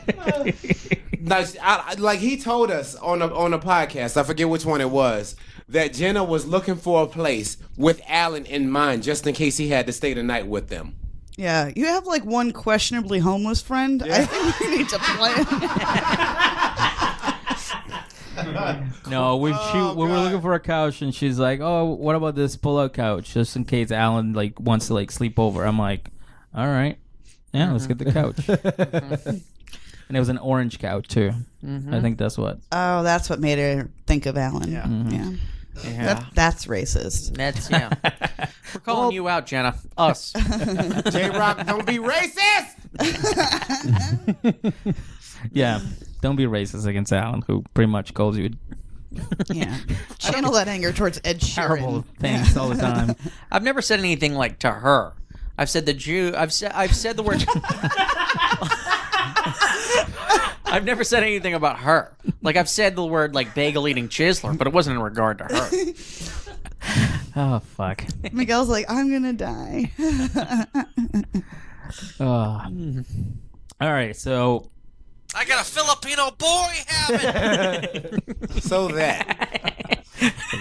Like he told us on a podcast, I forget which one it was, that Jenna was looking for a place with Alan in mind, just in case he had to stay the night with them. Yeah, you have like one questionably homeless friend. I think we need to plan. no, we were looking for a couch, and she's like, "Oh, what about this pull-out couch, just in case Alan like wants to like sleep over?" I'm like, "All right, yeah, let's get the couch." And it was an orange couch too. I think that's what. Oh, that's what made her think of Alan. Yeah. Yeah. Yeah. That's racist. That's, yeah. We're calling you out, Jenna. Us. J-Rock, don't be racist! Yeah, don't be racist against Alan, who pretty much calls you Yeah. Channel that anger towards Ed Sheeran. terrible things all the time. I've never said anything like to her. I've said the Jew. I've said the word. I've never said anything about her. Like I've said the word like bagel eating chiseler, but it wasn't in regard to her. Oh fuck. Miguel's like, I'm gonna die. All right, so I got a Filipino boy habit. So that.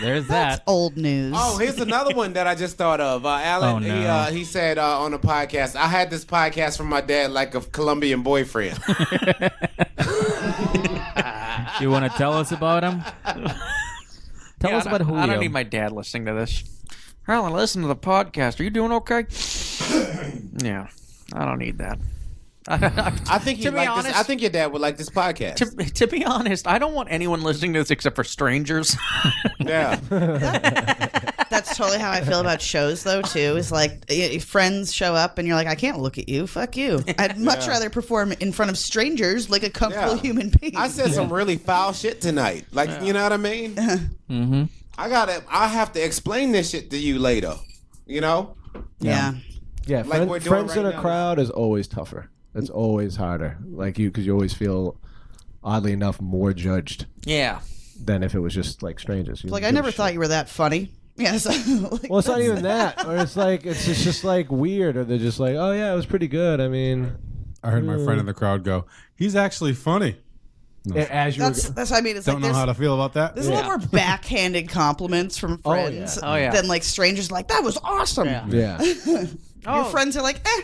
there's that. Old news. Oh, here's another one that I just thought of. Alan, Oh, no. he said on a podcast, I had this podcast from my dad like a Colombian boyfriend. You want to tell us about him? Tell Yeah, us about Julio. I don't need my dad listening to this. Alan, listen to the podcast. Are you doing okay? Yeah, I don't need that. I think To be honest- I think your dad would like this podcast. To be honest, I don't want anyone listening to this except for strangers. Yeah. That's totally how I feel about shows, though, too. Is like, friends show up and you're like, I can't look at you. Fuck you. I'd much rather perform in front of strangers like a comfortable Yeah. human being. I said some really foul shit tonight. Like, you know what I mean? Mm-hmm. I have to explain this shit to you later. You know? Yeah. Yeah, Like we're doing friends right in a now. crowd is always tougher. It's always harder. Like because you always feel, oddly enough, more judged Yeah. than if it was just like strangers. You Like, don't I give never a thought shit. you were that funny. Yeah. So, like, Well, it's not even that. Or it's like it's just like weird. Or they're just like, oh yeah, it was pretty good. I mean, I heard my friend in the crowd go, "He's actually funny." as you that's what I mean. It's Don't like know there's, how to feel about that. there's a lot more backhanded compliments from friends Oh, yeah. than like strangers. Like, that was awesome. Yeah. yeah. Your friends are like, I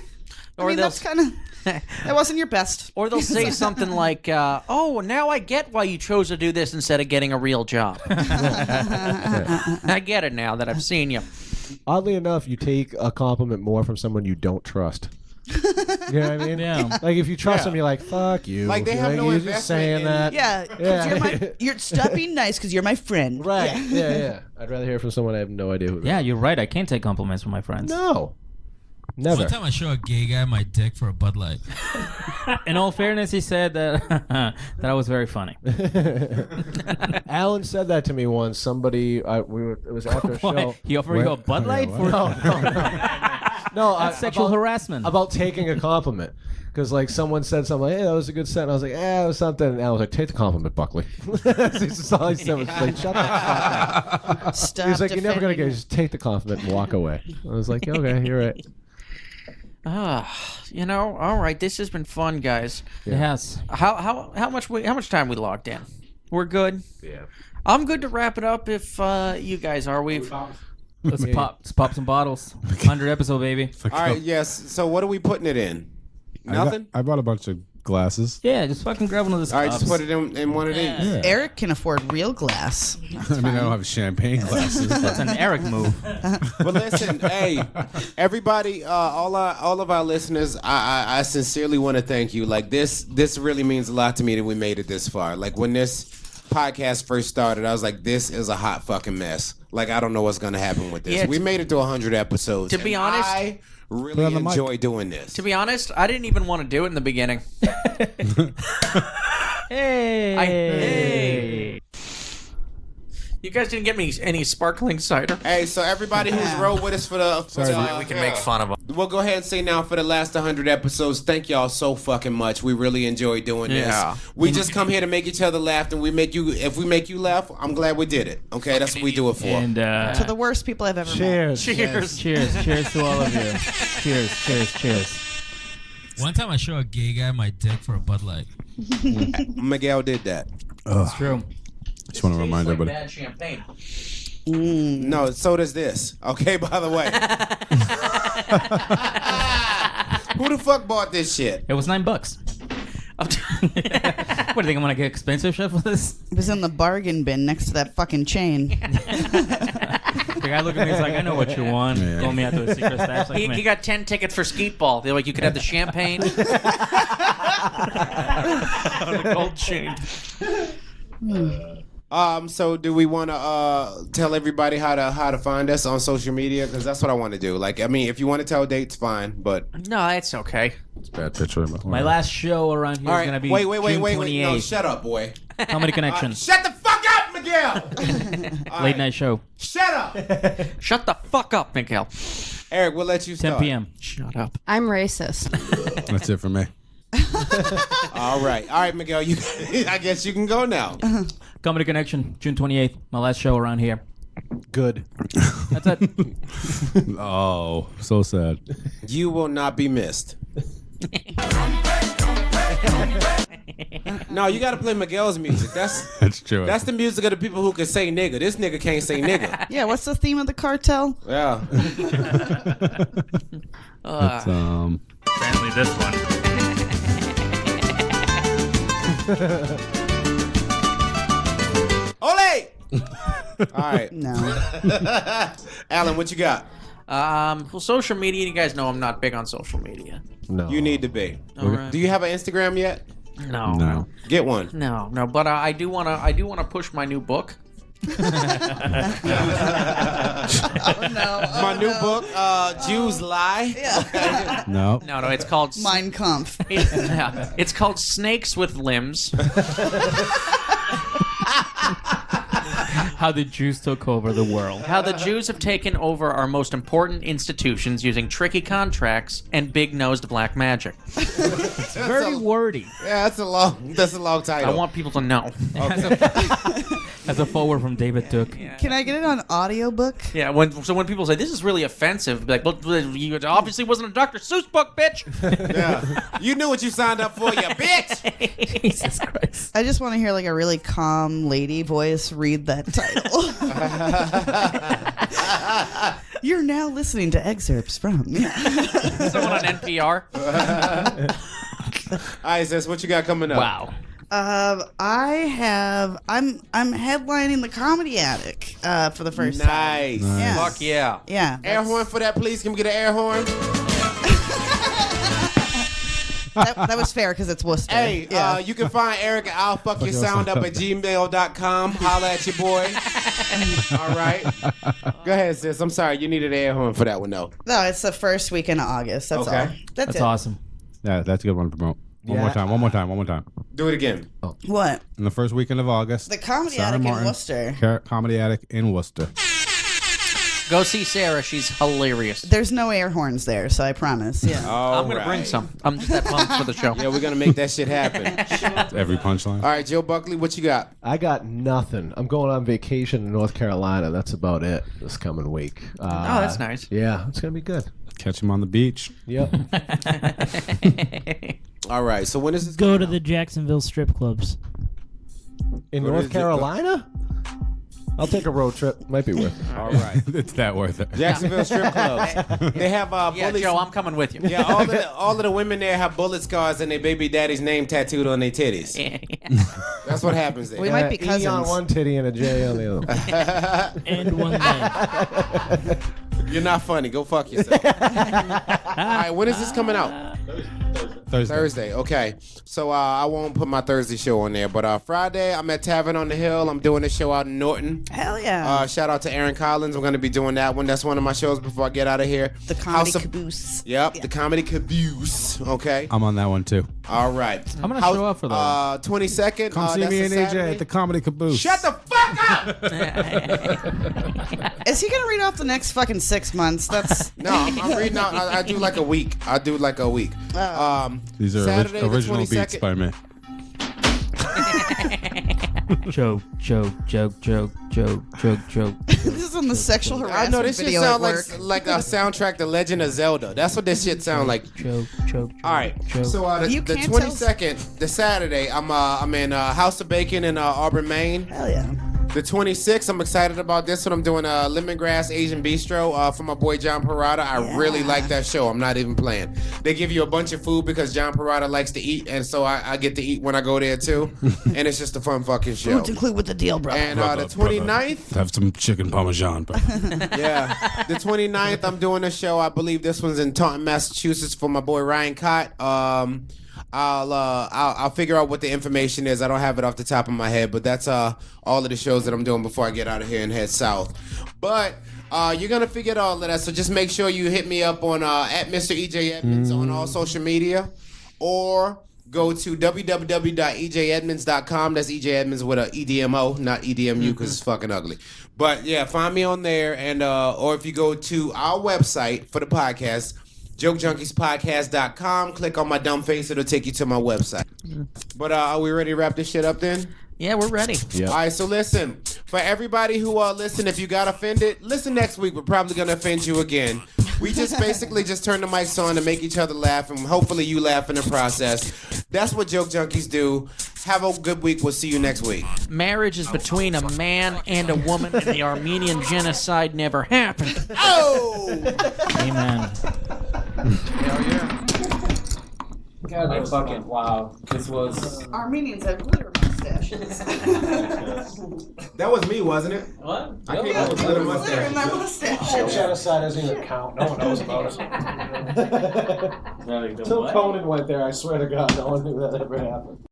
Or mean, they'll- that's kind of. That wasn't your best. Or they'll say something like, oh, now I get why you chose to do this instead of getting a real job. I get it now that I've seen you. Oddly enough, you take a compliment more from someone you don't trust. You know what I mean? Yeah. Like if you trust Yeah. them, you're like, fuck you. Like, they You're have no you're investment just saying in- that. Yeah, 'cause Yeah. you're stop being nice because you're my friend. Right. Yeah. Yeah, I'd rather hear from someone I have no idea who. Yeah, you're right. I can't take compliments from my friends. No. Never. One time I show a gay guy my dick for a Bud Light. In all fairness, he said that that I was very funny. Alan said that to me once. Somebody, it was after a show. What? He offered you a Bud Light for No, That's sexual harassment. About taking a compliment. Because like someone said something like, hey, that was a good set. And I was like, it was something. And Alan was like, take the compliment, Buckley. That's just all he said was like, shut the fuck up. Stop. He was like, you're never going to defending get, just take the compliment and walk away. I was like, okay, you're right. All right, this has been fun, guys. Yes. How much time we logged in? We're good. Yeah. I'm good to wrap it up if you guys are. Let's pop some bottles. 100 episode, baby. All right, yes. So what are we putting it in? Nothing? I bought a bunch of glasses. Yeah, just fucking grab one of those. All right, cups. just put it in one of these. Yeah. Eric can afford real glass. I mean, I don't have champagne glasses. That's But an Eric move. But listen, hey, everybody, all of our listeners, I sincerely want to thank you. Like this really means a lot to me that we made it this far. Like when this podcast first started, I was like, this is a hot fucking mess. Like I don't know what's gonna happen with this. Yeah, we made it to 100 episodes. To be and honest, I really Put on the mic. enjoy doing this. To be honest, I didn't even want to do it in the beginning. Hey. Hey. You guys didn't get me any sparkling cider. Hey, so everybody who's rode with us for the We can make fun of them. We'll go ahead and say now for the last 100 episodes, thank y'all so fucking much. We really enjoy doing Yeah. this. We just come here to make each other laugh, and if we make you laugh, I'm glad we did it. Okay, that's what we do it for. And To the worst people I've ever met. Cheers. Cheers. cheers to all of you. Cheers. One time I showed a gay guy my dick for a Bud Light. Miguel did that. It's true. just want to remind Tastes like everybody. bad champagne. No, so does this. Okay, by the way. Who the fuck bought this shit? It was $9. What do you think? I'm gonna get expensive shit for this? It was in the bargain bin next to that fucking chain. The guy looked at me. He's like, "I know what you want." Yeah. Pulled me out to a secret stash. Like, He "Man." got 10 tickets for skeet ball. They're like, you could have the champagne. The gold chain. So do we want to tell everybody how to find us on social media? Because that's what I want to do. Like, I mean, if you want to tell dates, fine. But No, it's okay. It's a bad picture. My last show around here all is right, gonna be wait. June No, 28th. shut up, boy. Comedy Connection, Shut the fuck up, Miguel. All late right, night show, Shut up, Shut the fuck up, Miguel. Eric. We'll let you 10 start. p.m. Shut up. I'm racist. That's it for me. All right, Miguel. You, I guess you can go now. Comedy Connection, June 28th. My last show around here. Good. That's it. Oh, so sad. You will not be missed. No, you got to play Miguel's music. That's true. That's the music of the people who can say nigga. This nigga can't say nigga. Yeah, what's the theme of the cartel? Yeah. That's, Apparently this one. Ole! All right. No. Alan, what you got? Well, social media, you guys know I'm not big on social media. No. You need to be. All right. Do you have an Instagram yet? No. no. Get one. No, but I do want to push my new book. My new book, Jews Lie. Yeah. No. No, it's called Mein Kampf. It's called Snakes with Limbs. How the Jews took over the world. How the Jews have taken over our most important institutions using tricky contracts and big-nosed black magic. Very wordy. Yeah, that's a long title. I want people to know. As a forward from David Duke. Can I get it on audiobook? Yeah, when people say this is really offensive, be like, well, it obviously wasn't a Dr. Seuss book, bitch. Yeah. You knew what you signed up for, you bitch. Jesus Christ. I just want to hear like a really calm lady voice read that title. You're now listening to excerpts from. Someone on NPR. All right, sis, what you got coming up? Wow. I'm headlining the Comedy Attic for the first time. Nice. Yeah. Fuck yeah. Yeah. Air horn for that, please. Can we get an air horn? That was fair because it's Worcester. Hey, yeah. you can find Eric at illfuckyoursoundup@gmail.com. Holla at your boy. All right. Go ahead, sis. I'm sorry. You needed an air horn for that one, though. No, it's the first weekend of August. That's Okay. all. That's it. awesome. Yeah, that's a good one to promote. One Yeah. more time. Do it again. What? In the first weekend of August. The Comedy Sarah Attic Martin, in Worcester. Comedy Attic in Worcester. Go see Sarah. She's hilarious. There's no air horns there, so I promise. Yeah. I'm going to bring some. I'm just that pumped for the show. Yeah, we're going to make that shit happen. Every punchline. All right, Joe Buckley, what you got? I got nothing. I'm going on vacation in North Carolina. That's about it this coming week. Oh, that's nice. Yeah, it's going to be good. Catch him on the beach. Yep. All right, so when is this? Go to the Jacksonville strip clubs. In What is North it? Carolina? I'll take a road trip. Might be worth it. All right. It's that worth it. Jacksonville strip clubs. They have Yeah, bullet. Joe, I'm coming with you. Yeah, all of the women there have bullet scars and their baby daddy's name tattooed on their titties. That's what happens there. We might be E on cousins. one titty and a J on the other. And one leg. You're not funny. Go fuck yourself. All right, when is this coming out? Thursday. Okay. So I won't put my Thursday show on there, but Friday I'm at Tavern on the Hill. I'm doing a show out in Norton. Hell yeah. Shout out to Aaron Collins. I'm going to be doing that one. That's one of my shows before I get out of here. The comedy caboose. Yep, the comedy caboose. Okay. I'm on that one too. All right. I'm gonna show up for that. 22nd. Come see that's me a and AJ Saturday. at the Comedy Caboose. Shut the fuck up! Is he gonna read off the next fucking 6 months? That's No, I'm reading out. I do like a week. These are Saturday the original beats 22nd. by me. Joke. this is when the sexual I harassment know this shit video sound at work. like a soundtrack to Legend of Zelda. That's what this shit sound like. Joke. All right. So the You can't 22nd, the Saturday, I'm in House of Bacon in Auburn, Maine. Hell yeah. The 26th, I'm excited about this one. I'm doing Lemongrass Asian Bistro for my boy John Parada. I really like that show. I'm not even playing. They give you a bunch of food because John Parada likes to eat, and so I get to eat when I go there too. And it's just a fun fucking show. Food's included with the deal, bro. And the 29th, Have some chicken parmesan. yeah, the 29th, I'm doing a show. I believe this one's in Taunton, Massachusetts for my boy Ryan Cott. I'll figure out what the information is. I don't have it off the top of my head, but that's all of the shows that I'm doing before I get out of here and head south. But you're gonna figure all of that, so just make sure you hit me up on at Mr. EJ Edmonds on all social media, or go to www.ejedmonds.com. That's EJ Edmonds with a EDMO, not EDMU, because it's fucking ugly. But yeah, find me on there, and or if you go to our website for the podcast, JokeJunkiespodcast.com. Click on my dumb face. It'll take you to my website. But are we ready to wrap this shit up then? Yeah, we're ready. All right, so listen. For everybody who listen, if you got offended, listen next week. We're probably going to offend you again. We just basically just turn the mics on to make each other laugh, and hopefully you laugh in the process. That's what Joke Junkies do. Have a good week. We'll see you next week. Marriage is between a man and a woman, and the Armenian genocide never happened. Oh! Amen. Hell yeah. God, fucking wow. This was. Armenians have glitter mustaches. That was me, wasn't it? What? I came up with glitter Glitter mustache. in that mustache. Genocide doesn't even count. No one knows about it. Until Conan went there, I swear to God, no one knew that ever happened.